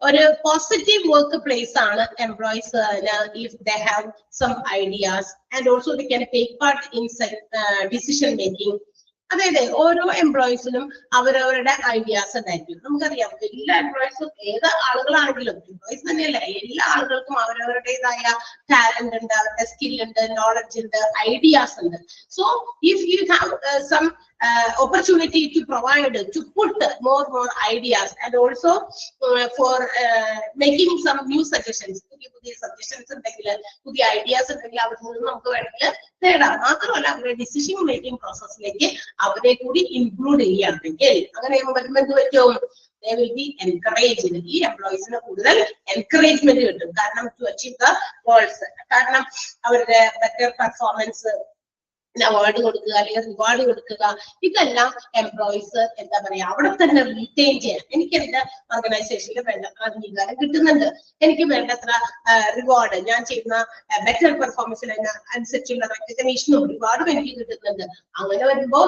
ഒരു പോസിറ്റീവ് വർക്ക് പ്ലേസ് ആണ് employees if they have some ideas and also they can take part in decision making. അതായത് ഓരോ എംപ്ലോയീസിനും അവരവരുടെ ഐഡിയാസ് ഉണ്ടായിരിക്കും. നമുക്കറിയാം എല്ലാ എംപ്ലോയീസും ഏത് ആളുകളാണെങ്കിലും എംപ്ലോയീസ് തന്നെയല്ല, എല്ലാ ആളുകൾക്കും അവരവരുടേതായ ടാലന്റ് ഉണ്ട്, അവരുടെ സ്കിൽ ഉണ്ട്, നോളജ് ഉണ്ട്, ഐഡിയാസ് ഉണ്ട്. So if you have some opportunity to provide, to put more ideas and also for making some new suggestions, പുതിയ സജഷൻസ് ഉണ്ടെങ്കിൽ, പുതിയ ഐഡിയാസ് ഉണ്ടെങ്കിൽ അവിടെ നിന്ന് നമുക്ക് വേണമെങ്കിൽ നേടാം. മാത്രമല്ല അവരുടെ ഡിസിഷൻ മേക്കിംഗ് പ്രോസസ്സിലേക്ക് അവരെ കൂടി ഇൻക്ലൂഡ് ചെയ്യുകയാണെങ്കിൽ അങ്ങനെ വരുമ്പോൾ എന്ത് പറ്റും, they will be encouraged. ഈ എംപ്ലോയീസിന് കൂടുതൽ എൻകറേജ്മെന്റ് കിട്ടും. കാരണം to achieve the goals, കാരണം അവരുടെ ബെറ്റർ പെർഫോമൻസ് അവാർഡ് കൊടുക്കുക അല്ലെങ്കിൽ റിവാർഡ് കൊടുക്കുക, ഇതെല്ലാം എംപ്ലോയീസ് എന്താ പറയാ അവിടെ തന്നെ റീറ്റെയിൻ ചെയ്യാൻ. എനിക്ക് എന്റെ ഓർഗനൈസേഷനിൽ വേണ്ടത്ര അംഗീകാരം കിട്ടുന്നുണ്ട്, എനിക്ക് വേണ്ടത്ര റിവാർഡ്, ഞാൻ ചെയ്യുന്ന ബെറ്റർ പെർഫോമൻസിന് അനുസരിച്ചുള്ള റെക്കഗ്നീഷനും റിവാർഡും എനിക്ക് കിട്ടുന്നുണ്ട്. അങ്ങനെ വരുമ്പോ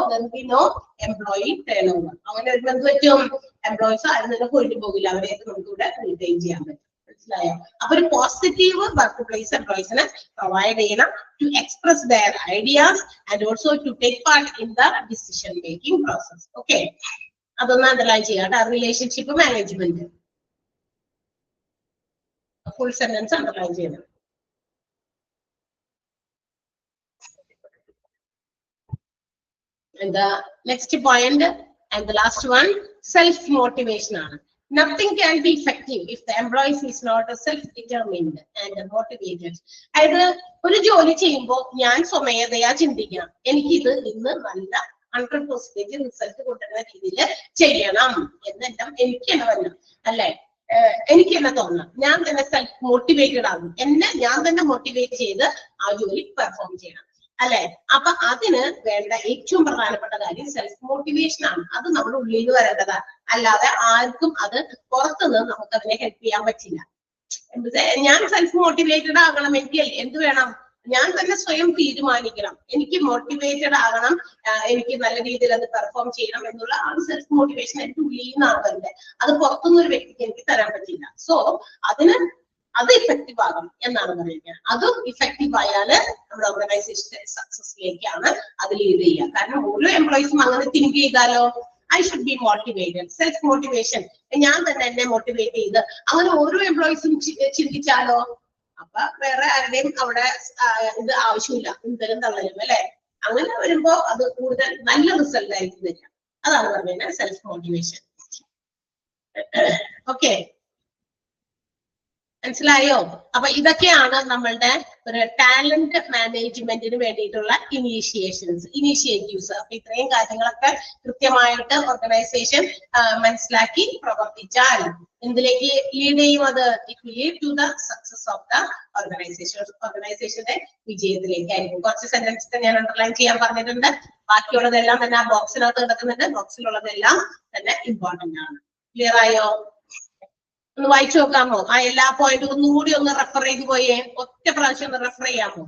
നോ എംപ്ലോയി ടേൺ ഓവർ. അങ്ങനെ വരുമ്പോൾ എന്ത് പറ്റും, എംപ്ലോയീസ് ആരും തന്നെ കൊഴിഞ്ഞു പോകില്ല, അവരെ നമുക്കിവിടെ റീറ്റെയിൻ ചെയ്യാൻ പറ്റും. മനസ്സിലായോ? അപ്പൊ ഒരു പോസിറ്റീവ് വർക്ക് പ്ലേസ് എംപ്ലോയീസിന് പ്രൊവൈഡ് ചെയ്യണം to express their ideas and also to take part in the decision making process. Okay, അതൊന്ന് അണ്ടർലൈൻ ചെയ്യാം. Relationship management full sentence underline ചെയ്യണം. And the next point and the last one, self-motivation ആണ്. Nothing can be effective if the employee is not self-determined and motivated. അതായത് ഒരു ജോലി ചെയ്യുമ്പോൾ ഞാൻ സ്വമേധയാ ചിന്തിക്കണം, എനിക്കിത് ഇന്ന് നല്ല 100% റിസൾട്ട് കൊണ്ടുവരുന്ന രീതിയിൽ ചെയ്യണം എന്നെല്ലാം എനിക്ക് തന്നെ വരണം അല്ലെ. എനിക്ക് തന്നെ തോന്നണം, ഞാൻ തന്നെ സെൽഫ് മോട്ടിവേറ്റഡ് ആകും, ഞാൻ തന്നെ മോട്ടിവേറ്റ് ചെയ്ത് ആ ജോലി പെർഫോം ചെയ്യണം അല്ലെ. അപ്പൊ അതിന് വേണ്ട ഏറ്റവും പ്രധാനപ്പെട്ട കാര്യം സെൽഫ് മോട്ടിവേഷൻ ആണ്. അത് നമ്മുടെ ഉള്ളിൽ നിന്ന് വരേണ്ടതാണ്, അല്ലാതെ ആർക്കും അത് പുറത്തുനിന്ന് നമുക്ക് അതിനെ ഹെൽപ്പ് ചെയ്യാൻ പറ്റില്ല. ഞാൻ സെൽഫ് മോട്ടിവേറ്റഡ് ആകണം, എനിക്ക് എന്ത് വേണം, ഞാൻ തന്നെ സ്വയം തീരുമാനിക്കണം, എനിക്ക് മോട്ടിവേറ്റഡ് ആകണം, എനിക്ക് നല്ല രീതിയിൽ അത് പെർഫോം ചെയ്യണം എന്നുള്ള ആ സെൽഫ് മോട്ടിവേഷൻ എനിക്ക് ഉള്ളിൽ നിന്നാണ് വരുന്നത്. അത് പുറത്തുനിന്ന് ഒരു വ്യക്തിക്ക് എനിക്ക് തരാൻ പറ്റില്ല. സോ അത് ഇഫക്റ്റീവ് ആകണം എന്നാണ് പറയുന്നത്. അതും ഇഫക്റ്റീവ് ആയാല് നമ്മുടെ ഓർഗനൈസേഷന്റെ സക്സസിലേക്കാണ് അത് ലീഡ് ചെയ്യുക. കാരണം ഓരോ എംപ്ലോയീസും അങ്ങനെ തിങ്ക് ചെയ്താലോ, I should be motivated, self motivation, ഞാൻ തന്നെ എന്നെ മോട്ടിവേറ്റ് ചെയ്ത് അങ്ങനെ ഓരോ എംപ്ലോയീസും ചിന്തിച്ചാലോ, അപ്പൊ വേറെ ആരുടെയും അവിടെ ഇത് ആവശ്യമില്ല, ഇന്തരം തള്ളലും അല്ലെ. അങ്ങനെ വരുമ്പോ അത് കൂടുതൽ നല്ല റിസൾട്ട് ആയിരിക്കും തരിക. അതാണ് പറയുന്നത് സെൽഫ് മോട്ടിവേഷൻ. ഓക്കെ, മനസ്സിലായോ? അപ്പൊ ഇതൊക്കെയാണ് നമ്മളുടെ ഒരു ടാലന്റ് മാനേജ്മെന്റിന് വേണ്ടിയിട്ടുള്ള ഇനീഷ്യേറ്റീവ്സ്. അപ്പൊ ഇത്രയും കാര്യങ്ങളൊക്കെ കൃത്യമായിട്ട് ഓർഗനൈസേഷൻ മനസ്സിലാക്കി പ്രവർത്തിച്ചാൽ എന്തിലേക്ക് ലീഡ് ചെയ്യും? അത് it will lead to the success of the ഓർഗനൈസേഷന്റെ വിജയത്തിലേക്കായിരിക്കും. കുറച്ച് സെന്റൻസ് ഞാൻ അണ്ടർലൈൻ ചെയ്യാൻ പറഞ്ഞിട്ടുണ്ട്. ബാക്കിയുള്ളതെല്ലാം തന്നെ ആ ബോക്സിനകത്ത് കിടക്കുന്നുണ്ട്. ബോക്സിലുള്ളതെല്ലാം തന്നെ ഇമ്പോർട്ടന്റ് ആണ്. ക്ലിയർ ആയോ? ഒന്ന് വായിച്ചു നോക്കാമോ? ആ എല്ലാ പോയിന്റും ഒന്നുകൂടി ഒന്ന് റെഫർ ചെയ്ത് പോയേ, ഒറ്റ പ്രാവശ്യം ഒന്ന് റെഫർ ചെയ്യാമോ?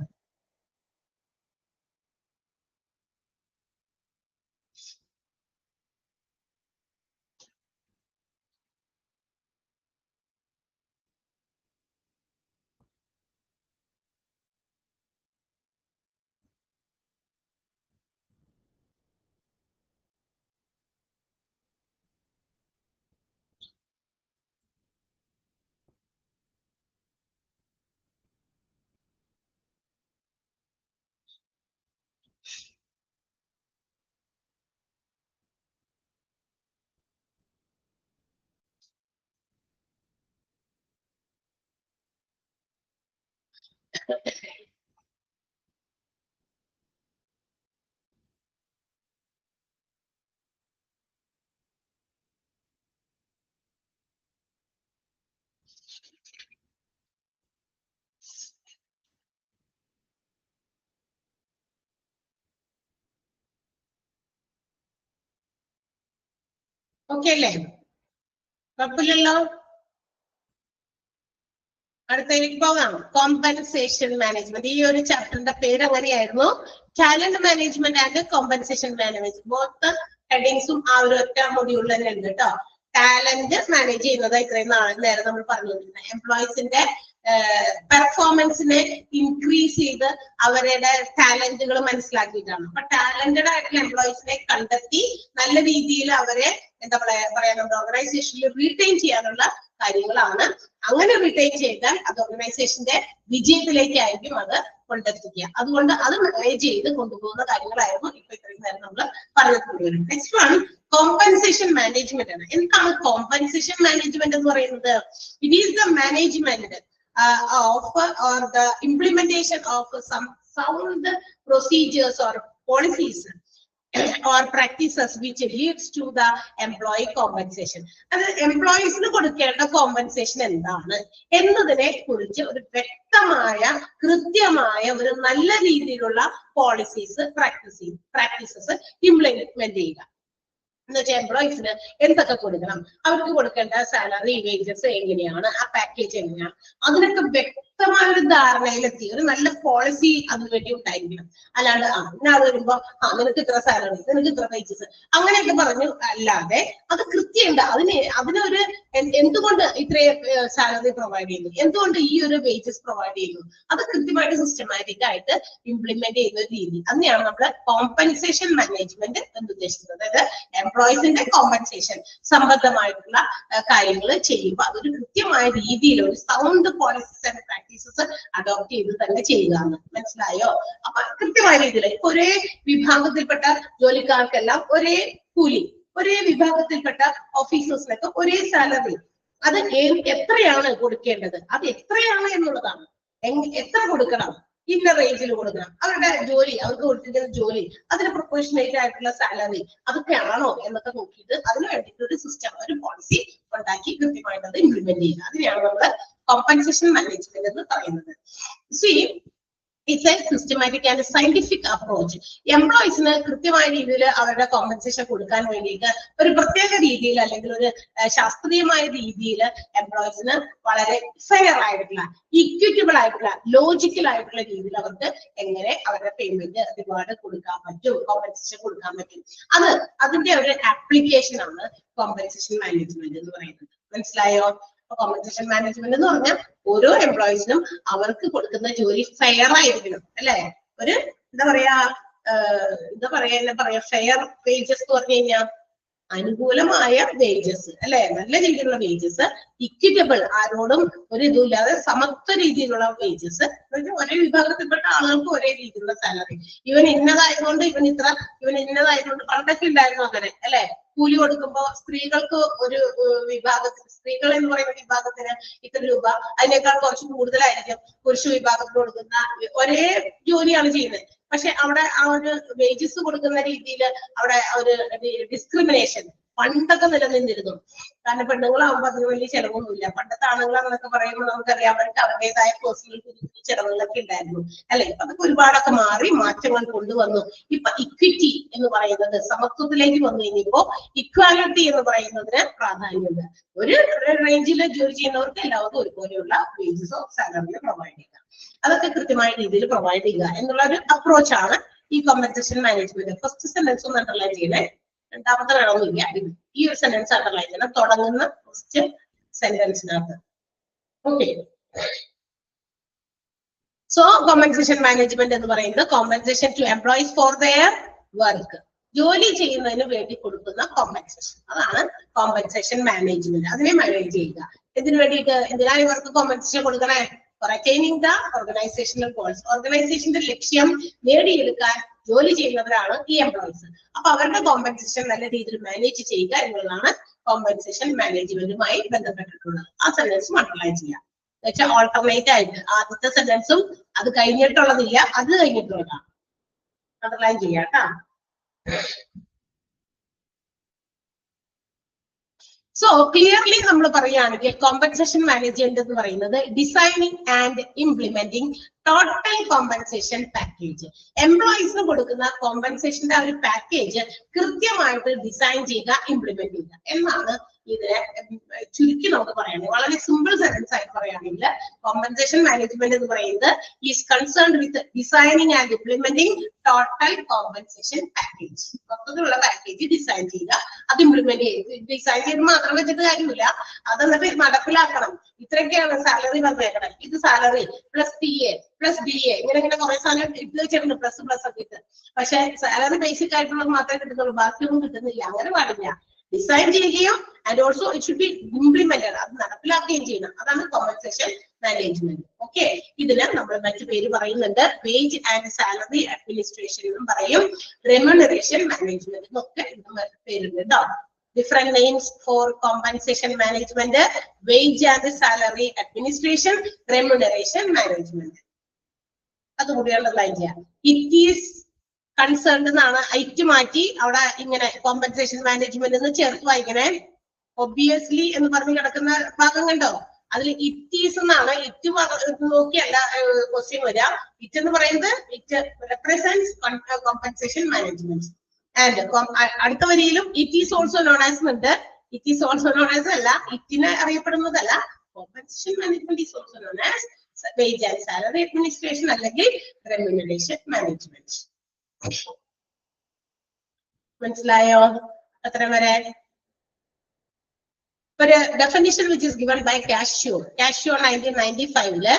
ഓക്കെ അല്ലേ? കുഴപ്പമില്ലല്ലോ. അടുത്തേക്ക് പോകാം. Compensation management. ഈ ഒരു ചാപ്റ്ററിന്റെ പേര് അങ്ങനെയായിരുന്നു, talent management and compensation management. Both ഹെഡിങ്സും ആ ഒരു ഒറ്റ മൊഡ്യൂളിൽ തന്നെ ഉണ്ട് കേട്ടോ. ടാലന്റ് മാനേജ് ചെയ്യുന്നത് ഇത്രയും നേരം നമ്മൾ പറഞ്ഞുകൊണ്ടിരുന്നത് എംപ്ലോയീസിന്റെ പെർഫോമൻസിനെ ഇൻക്രീസ് ചെയ്ത് അവരുടെ ടാലന്റുകൾ മനസ്സിലാക്കിയിട്ടാണ്. അപ്പൊ ടാലന്റഡ് ആയിട്ടുള്ള എംപ്ലോയീസിനെ കണ്ടെത്തി നല്ല രീതിയിൽ അവരെ എന്താ പറയാ നമ്മുടെ ഓർഗനൈസേഷനിൽ റീറ്റെയിൻ ചെയ്യാനുള്ള കാര്യങ്ങളാണ്. അങ്ങനെ റിട്ടൈൻ ചെയ്താൽ അത് ഓർഗനൈസേഷന്റെ വിജയത്തിലേക്കായിരിക്കും അത് കൊണ്ടെത്തിക്കുക. അതുകൊണ്ട് അത് മാനേജ് ചെയ്ത് കൊണ്ടുപോകുന്ന കാര്യങ്ങളായിരുന്നു ഇപ്പൊ ഇത്രയും നേരം നമ്മൾ പറഞ്ഞുകൊണ്ടിരുന്നത്. നെക്സ്റ്റ് വൺ കോമ്പൻസേഷൻ മാനേജ്മെന്റ് ആണ്. എന്താണ് കോമ്പൻസേഷൻ മാനേജ്മെന്റ് എന്ന് പറയുന്നത്? It is the management of or the implementation of some sound procedures or policies or practices which leads to the employee compensation. അത് എംപ്ലോയീസിന് കൊടുക്കേണ്ട കോമ്പൻസേഷൻ എന്താണ് എന്നതിനെ കുറിച്ച് ഒരു വ്യക്തമായ കൃത്യമായ ഒരു നല്ല രീതിയിലുള്ള പോളിസീസ് പ്രാക്ടീസസ് ഇംപ്ലിമെന്റ് ചെയ്യുക. എന്നുവെച്ചാൽ എംപ്ലോയീസിന് എന്തൊക്കെ കൊടുക്കണം, അവർക്ക് കൊടുക്കേണ്ട സാലറി വേജസ് എങ്ങനെയാണ്, ആ പാക്കേജ് എങ്ങനെയാണ്, അതിനൊക്കെ വ്യക്തമായ ഒരു ധാരണയിലെത്തി ഒരു നല്ല പോളിസി അതിനുവേണ്ടി ഉണ്ടായിരിക്കണം. അല്ലാണ്ട് ഇന്നാൾ വരുമ്പോ നിനക്ക് ഇത്ര സാലറി, നിനക്ക് ഇത്ര വേജസ് അങ്ങനെയൊക്കെ പറഞ്ഞു അല്ലാതെ അത് കൃത്യമുണ്ട്. അതിനൊരു എന്തുകൊണ്ട് ഇത്രയും സാലറി പ്രൊവൈഡ് ചെയ്യുന്നു, എന്തുകൊണ്ട് ഈ ഒരു വേജസ് പ്രൊവൈഡ് ചെയ്യുന്നു, അത് കൃത്യമായിട്ട് സിസ്റ്റമാറ്റിക് ആയിട്ട് ഇംപ്ലിമെന്റ് ചെയ്യുന്ന ഒരു രീതി. അതിനെയാണ് നമ്മുടെ കോമ്പൻസേഷൻ മാനേജ്മെന്റ് എന്ന് ഉദ്ദേശിക്കുന്നത്. അതായത് എംപ്ലോയീസിന്റെ കോമ്പൻസേഷൻ സംബന്ധമായിട്ടുള്ള കാര്യങ്ങൾ ചെയ്യുമ്പോൾ അതൊരു കൃത്യമായ രീതിയിൽ ഒരു sound policies and practices adopt ചെയ്ത് തന്നെ ചെയ്യുക എന്ന് മനസ്സിലായോ? അപ്പൊ കൃത്യമായ രീതിയിൽ ഒരേ വിഭാഗത്തിൽപ്പെട്ട ജോലിക്കാർക്കെല്ലാം ഒരേ കൂലി, ഒരേ വിഭാഗത്തിൽപ്പെട്ട ഓഫീസേഴ്സിനൊക്കെ ഒരേ സാലറി, അത് എത്രയാണ് കൊടുക്കേണ്ടത്, അത് എത്രയാണ് എന്നുള്ളതാണ്. എത്ര കൊടുക്കണം, ഇന്ന റേഞ്ചിൽ കൊടുക്കണം. അവരുടെ ജോലി, അവർക്ക് കൊടുത്തിരിക്കുന്ന ജോലി, അതിന് പ്രൊപ്പോർഷനേറ്റ് ആയിട്ടുള്ള സാലറി അതൊക്കെ ആണോ എന്നൊക്കെ നോക്കിയിട്ട് അതിന് വേണ്ടിയിട്ട് ഒരു സിസ്റ്റം, ഒരു പോളിസി ഉണ്ടാക്കി കൃത്യമായിട്ട് അത് ഇംപ്ലിമെന്റ് ചെയ്യുക. അതിനെയാണ് നമ്മൾ കോമ്പൻസേഷൻ മാനേജ്മെന്റ് എന്ന് പറയുന്നത്. See, it's a systematic and scientific approach. എംപ്ലോയീസിന് കൃത്യമായ രീതിയിൽ അവരുടെ കോമ്പൻസേഷൻ കൊടുക്കാൻ വേണ്ടിയിട്ട് ഒരു പ്രത്യേക രീതിയിൽ അല്ലെങ്കിൽ ഒരു ശാസ്ത്രീയമായ രീതിയിൽ എംപ്ലോയീസിന് വളരെ ഫെയർ ആയിട്ടുള്ള, ഇക്വിറ്റബിൾ ആയിട്ടുള്ള, ലോജിക്കൽ ആയിട്ടുള്ള രീതിയിൽ അവർക്ക് എങ്ങനെ അവരുടെ പേയ്മെന്റ് റിവാർഡ് കൊടുക്കാൻ പറ്റും, കോമ്പൻസേഷൻ കൊടുക്കാൻ പറ്റും. അതിന്റെ ഒരു ആപ്ലിക്കേഷൻ ആണ് കോമ്പൻസേഷൻ മാനേജ്മെന്റ് എന്ന് പറയുന്നത്. മനസ്സിലായോ? കോമ്പൻസേഷൻ മാനേജ്മെന്റ് എന്ന് പറഞ്ഞാൽ ഓരോ എംപ്ലോയീസിനും അവർക്ക് കൊടുക്കുന്ന ജോലി ഫെയർ ആയിരിക്കണം, അല്ലെ? ഒരു എന്താ പറയാ ഫെയർ വേജസ് എന്ന് പറഞ്ഞു കഴിഞ്ഞാൽ അനുകൂലമായ വേജസ്, അല്ലെ? നല്ല രീതിയിലുള്ള വേജസ്, ഇക്വിറ്റബിൾ, ആരോടും ഒരു ഇതുമില്ലാതെ സമത്വ രീതിയിലുള്ള വേജസ്. ഒരേ വിഭാഗത്തിൽപ്പെട്ട ആളുകൾക്ക് ഒരേ രീതിയിലുള്ള സാലറി. ഇവൻ ഇന്നതായതുകൊണ്ട് ഇവൻ ഇന്നതായതുകൊണ്ട് പണ്ടൊക്കെ ഉണ്ടായിരുന്നു അങ്ങനെ, അല്ലെ? കൂലി കൊടുക്കുമ്പോ സ്ത്രീകൾക്ക് ഒരു വിഭാഗത്തിന്, സ്ത്രീകൾ എന്ന് പറയുന്ന വിഭാഗത്തിന് ഇത്ര രൂപ, അതിനേക്കാൾ കുറച്ച് കൂടുതലായിരിക്കും പുരുഷ വിഭാഗത്തിന് കൊടുക്കുന്ന. ഒരേ ജോലിയാണ് ചെയ്യുന്നത്, പക്ഷെ അവിടെ ആ ഒരു വേജസ് കൊടുക്കുന്ന രീതിയിൽ അവിടെ ഒരു ഡിസ്ക്രിമിനേഷൻ പണ്ടൊക്കെ നിലനിന്നിരുന്നു. കാരണം പെണ്ണുങ്ങളാകുമ്പോൾ അതിന് വലിയ ചെലവൊന്നുമില്ല. പണ്ടത്തെ ആണുങ്ങളാണെന്നൊക്കെ പറയുമ്പോൾ നമുക്കറിയാം അവർക്ക് അവരുടേതായ പേഴ്സണൽ ചെലവുകളൊക്കെ ഉണ്ടായിരുന്നു, അല്ലെ? ഇപ്പൊ അതൊക്കെ ഒരുപാടൊക്കെ മാറി മാറ്റങ്ങൾ കൊണ്ടുവന്നു. ഇപ്പൊ ഇക്വിറ്റി എന്ന് പറയുന്നത് സമത്വത്തിലേക്ക് വന്നു കഴിഞ്ഞപ്പോ ഇക്വാലിറ്റി എന്ന് പറയുന്നതിന് പ്രാധാന്യമുണ്ട്. ഒരു റേഞ്ചിൽ ജോലി ചെയ്യുന്നവർക്ക് എല്ലാവർക്കും ഒരുപോലെയുള്ള വേജസോ സാലറിയോ പ്രൊവൈഡ് ചെയ്യുക, അതൊക്കെ കൃത്യമായ രീതിയിൽ പ്രൊവൈഡ് ചെയ്യുക എന്നുള്ള ഒരു അപ്രോച്ചാണ് ഈ കോമ്പൻസേഷൻ മാനേജ്മെന്റ്. ഫസ്റ്റ് സെന്റൻസ് ഒന്ന് അണ്ടർലൈൻ ചെയ്യണേ, രണ്ടാമത്തെ വേണമെന്നില്ല. ഈ ഒരു സെന്റൻസ് അണ്ടർലൈൻ ചെയ്യണം, തുടങ്ങുന്ന ഫസ്റ്റ് സെന്റൻസിനകത്ത്. ഓക്കെ, സോ കോമ്പൻസേഷൻ മാനേജ്മെന്റ് എന്ന് പറയുന്നത് compensation to employees for their work, ജോലി ചെയ്യുന്നതിന് വേണ്ടി കൊടുക്കുന്ന കോമ്പൻസേഷൻ, അതാണ് കോമ്പൻസേഷൻ മാനേജ്മെന്റ്. അതിനെ മാനേജ് ചെയ്യുക. ഇതിനു വേണ്ടിയിട്ട് എന്തിനാണ് ഇവർക്ക് കോമ്പൻസേഷൻ കൊടുക്കണേ? For attaining the organizational goals. ഓർഗനൈസേഷന്റെ ലക്ഷ്യം നേടിയെടുക്കാൻ ജോലി ചെയ്യുന്നവരാണ് ഈ എംപ്ലോയീസ്. അപ്പൊ അവരുടെ കോമ്പൻസേഷൻ നല്ല രീതിയിൽ മാനേജ് ചെയ്യുക എന്നുള്ളതാണ് കോമ്പൻസേഷൻ മാനേജ്മെന്റുമായി ബന്ധപ്പെട്ടിട്ടുള്ളത്. ആ സെന്റൻസ് അണ്ടർലൈൻ ചെയ്യാം. എന്നുവെച്ചാൽ ഓൾട്ടർനേറ്റ് ആയിട്ട് ആദ്യത്തെ സെന്റൻസും അത് കഴിഞ്ഞിട്ടുള്ളതില്ല, അത് കഴിഞ്ഞിട്ടുള്ളതാണ്. അണ്ടർലൈൻ ചെയ്യാം കേട്ടോ. സോ ക്ലിയർലി നമ്മൾ പറയുകയാണെങ്കിൽ കോമ്പൻസേഷൻ മാനേജ്മെന്റ് എന്ന് പറയുന്നത് designing and implementing total compensation package. എംപ്ലോയീസിന് കൊടുക്കുന്ന കോമ്പൻസേഷന്റെ ആ ഒരു പാക്കേജ് കൃത്യമായിട്ട് ഡിസൈൻ ചെയ്യുക, ഇംപ്ലിമെന്റ് ചെയ്യുക എന്നാണ് ഇതിനെ ചുരുക്കി നമുക്ക് പറയുന്നത്. വളരെ സിമ്പിൾ സെന്റൻസ് ആയിട്ട് പറയുകയാണെങ്കിൽ കോമ്പൻസേഷൻ മാനേജ്മെന്റ് എന്ന് പറയുന്നത് is concerned with designing and implementing total compensation package. മൊത്തത്തിലുള്ള പാക്കേജ് ഡിസൈൻ ചെയ്യുക, അത് ഇംപ്ലിമെന്റ് ചെയ്ത്, ഡിസൈൻ ചെയ്ത് മാത്രം വെച്ചിട്ട് കാര്യമില്ല, അത് എന്നിട്ട് നടപ്പിലാക്കണം. ഇത്രയൊക്കെയാണ് സാലറി വന്നേക്കണം, ഇത് salary plus PA plus BA ഇങ്ങനെ കുറെ സാധനം ഇട്ട് വെച്ചിട്ടുണ്ട്, പ്ലസ് ഒക്കെ ഇട്ട്. പക്ഷെ സാലറി ബേസിക് ആയിട്ടുള്ളത് മാത്രമേ കിട്ടുന്നുള്ളൂ, ബാക്കിയൊന്നും കിട്ടുന്നില്ല. അങ്ങനെ പാടില്ല. ഡിസൈൻ ചെയ്യുകയും and also it should be implemented, അത് നടപ്പിലാക്കുകയും ചെയ്യണം. അതാണ് കോമ്പൻസേഷൻ മാനേജ്മെന്റ്. ഓക്കെ, ഇതിന് നമ്മൾ മറ്റു പേര് പറയുന്നുണ്ട്, വേജ് ആൻഡ് സാലറി അഡ്മിനിസ്ട്രേഷൻ എന്നും പറയും, റെമ്യൂണറേഷൻ മാനേജ്മെന്റ് എന്നൊക്കെ പേരുണ്ട് കേട്ടോ. Different names for compensation management: wage and salary administration, remuneration management. അതുകൂടി അണ്ടർലൈൻ ചെയ്യാം. ഇറ്റ് ഈസ് കൺസേൺഡ് എന്നാണ് ഐറ്റ് മാറ്റി അവിടെ ഇങ്ങനെ കോമ്പൻസേഷൻ മാനേജ്മെന്റ് എന്ന് ചേർത്ത് വായിക്കണേ. ഒബിയസ്ലി എന്ന് പറഞ്ഞ് കിടക്കുന്ന ഭാഗം കണ്ടോ, അതിൽ ഇറ്റ് ഈസ് എന്നാണ്. ഇറ്റ് നോക്കിയല്ല ക്വസ്റ്റ്യൻ വരിക. ഇറ്റ് എന്ന് പറയുന്നത് it represents compensation management. And അടുത്ത വരിയിലും it is also known as ഉണ്ട്. It is also known as അല്ല, ഇറ്റിനെ അറിയപ്പെടുന്നതല്ല. Compensation management is also known as wage and salary administration അല്ലെങ്കിൽ റെമ്യൂണറേഷൻ മാനേജ്മെന്റ്. മനസ്സിലായോ? അത്ര വരെ ഒരു definition which is given by Cascio 1995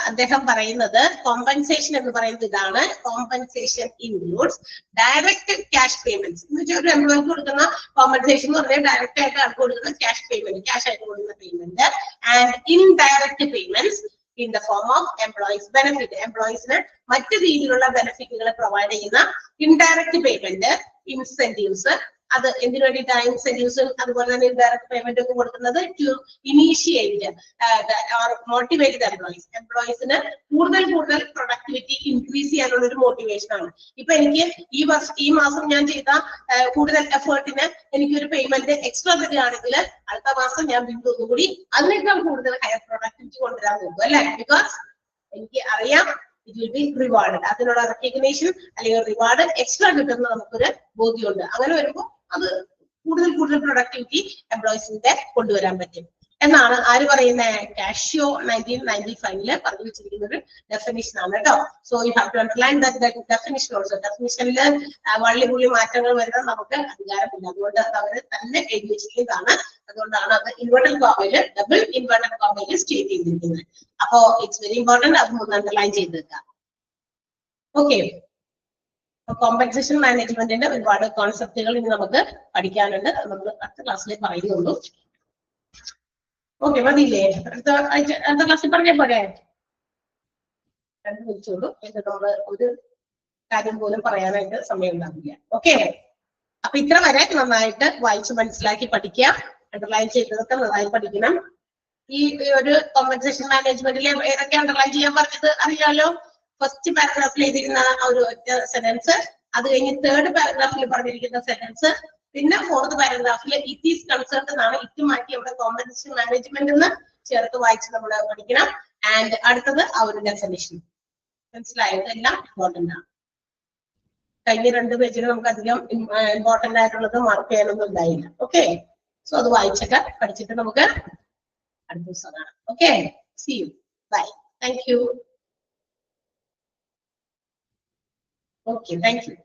അദ്ദേഹം പറയുന്നത് കോമ്പൻസേഷൻ എന്ന് പറയുന്നത് ഇതാണ്: compensation includes direct cash payments. എന്ന് വെച്ചാൽ ഒരു എംപ്ലോയിക്ക് കൊടുക്കുന്ന കോമ്പൻസേഷൻ എന്ന് പറഞ്ഞാൽ ഡയറക്റ്റ് ആയിട്ട് ആൾക്ക് കൊടുക്കുന്ന ക്യാഷ് പേയ്മെന്റ്, ക്യാഷ് ആയിട്ട് കൊടുക്കുന്ന payment, and indirect payments in the form of employees benefit. എംപ്ലോയീസിന് മറ്റു രീതിയിലുള്ള ബെനിഫിറ്റുകൾ പ്രൊവൈഡ് ചെയ്യുന്ന ഇൻഡയറക്റ്റ് പേയ്മെന്റ്, ഇൻസെന്റീവ്സ്, അത് എന്തിനു വേണ്ടിയിട്ടാണ് ഇൻസെന്റീവ്സും അതുപോലെ തന്നെ ഇൻഡയറക്ട് പേയ്മെന്റ് ഒക്കെ കൊടുക്കുന്നത് ടു ഇനീഷ്യേറ്റ് മോട്ടിവേറ്റ് എംപ്ലോയീസിന് കൂടുതൽ പ്രൊഡക്ടിവിറ്റി ഇൻക്രീസ് ചെയ്യാനുള്ള ഒരു മോട്ടിവേഷൻ ആണ്. ഇപ്പൊ എനിക്ക് ഈ മാസം ഞാൻ ചെയ്ത കൂടുതൽ എഫേർട്ടിന് എനിക്കൊരു പേയ്മെന്റ് എക്സ്ട്രാ തരികയാണെങ്കിൽ അടുത്ത മാസം ഞാൻ വീണ്ടും ഒന്നുകൂടി അതിനേക്കാൾ കൂടുതൽ ഹയർ പ്രൊഡക്ടിവിറ്റി കൊണ്ടുവരാൻ നോക്കും അല്ലെ. ബിക്കോസ് എനിക്ക് അറിയാം ഇറ്റ് വിൽ ബി റിവാർഡ്, അതിനുള്ള റെക്കഗ്നേഷൻ അല്ലെങ്കിൽ റിവാർഡ് എക്സ്ട്രാ കിട്ടുന്ന നമുക്കൊരു ബോധ്യമുണ്ട്. അങ്ങനെ വരുമ്പോൾ അത് കൂടുതൽ പ്രൊഡക്ടിവിറ്റി എംപ്ലോയീസിന്റെ കൊണ്ടുവരാൻ പറ്റും എന്നാണ് ആര് പറയുന്നത്, കാഷ്യോ 1995 പറഞ്ഞു വെച്ചിരിക്കുന്ന ഒരു ഡെഫിനിഷൻ ആണ് കേട്ടോ. So you have to underline that definition also. ഡെഫിനിഷനിൽ വള്ളിപുള്ളി മാറ്റങ്ങൾ വരുന്നത് നമുക്ക് അധികാരമില്ല, അതുകൊണ്ട് അത് അവർ തന്നെ എഴുതി വെച്ചിരിക്കുന്നതാണ്. അതുകൊണ്ടാണ് അത് ഇൻവെർട്ടഡ് കോമയില് ഡബിൾ ഇൻവെർട്ടഡ് കോമയില് സ്റ്റേറ്റ് ചെയ്തിരിക്കുന്നത്. അപ്പോ ഇറ്റ്സ് വെരി ഇമ്പോർട്ടന്റ്, അത് ഒന്ന് അണ്ടർലൈൻ ചെയ്തേക്കാം. ഓക്കെ, കോമ്പൻസേഷൻ മാനേജ്മെന്റിന്റെ ഒരുപാട് കോൺസെപ്റ്റുകൾ ഇനി നമുക്ക് പഠിക്കാനുണ്ട്, നമ്മൾ അടുത്ത ക്ലാസ്സിൽ പറയുന്നുള്ളൂ. ഓക്കെ, മതിയില്ലേ? അടുത്ത ക്ലാസ്സിൽ പറഞ്ഞ പോലെ വിളിച്ചോളൂ. നമ്മള് ഒരു കാര്യം പോലും പറയാനായിട്ട് സമയം ഉണ്ടാവില്ല. ഓക്കെ, അപ്പൊ ഇത്ര വരെ നന്നായിട്ട് വായിച്ച് മനസ്സിലാക്കി പഠിക്കുക, അണ്ടർലൈൻ ചെയ്തതൊക്കെ നന്നായി പഠിക്കണം. ഈ ഒരു കോമ്പൻസേഷൻ മാനേജ്മെന്റിൽ ഏതൊക്കെ അണ്ടർലൈൻ ചെയ്യാൻ പറഞ്ഞത് അറിയാലോ. ഫസ്റ്റ് പാരഗ്രാഫിൽ എഴുതിയിരുന്ന ഒരു സെന്റൻസ്, അത് കഴിഞ്ഞ് തേർഡ് പാരഗ്രാഫിൽ പറഞ്ഞിരിക്കുന്ന സെന്റൻസ്, പിന്നെ ഫോർത്ത് പാരഗ്രാഫിൽ ഇറ്റ് ഈസ് കൺസേൺഡ് എന്നാണ് ഇറ്റ് മാറ്റി അവിടെ കോമ്പൻസേഷൻ മാനേജ്മെന്റ് എന്ന് ചേർത്ത് വായിച്ച് നമ്മൾ പഠിക്കണം. ആൻഡ് അടുത്തത് ആ ഒരു ഡെഫിനിഷൻ. മനസ്സിലായത്? എല്ലാം ഇമ്പോർട്ടന്റ് ആണ്. കഴിഞ്ഞ 2 പേജിൽ നമുക്ക് അധികം ഇമ്പോർട്ടന്റ് ആയിട്ടുള്ളത് മാർക്ക് ചെയ്യാനൊന്നും ഉണ്ടായില്ല. ഓക്കെ, സോ അത് വായിച്ചൊക്കെ പഠിച്ചിട്ട് നമുക്ക് അടുത്ത ദിവസം കാണാം. Okay, see you, bye, thank you. Okay, thank U.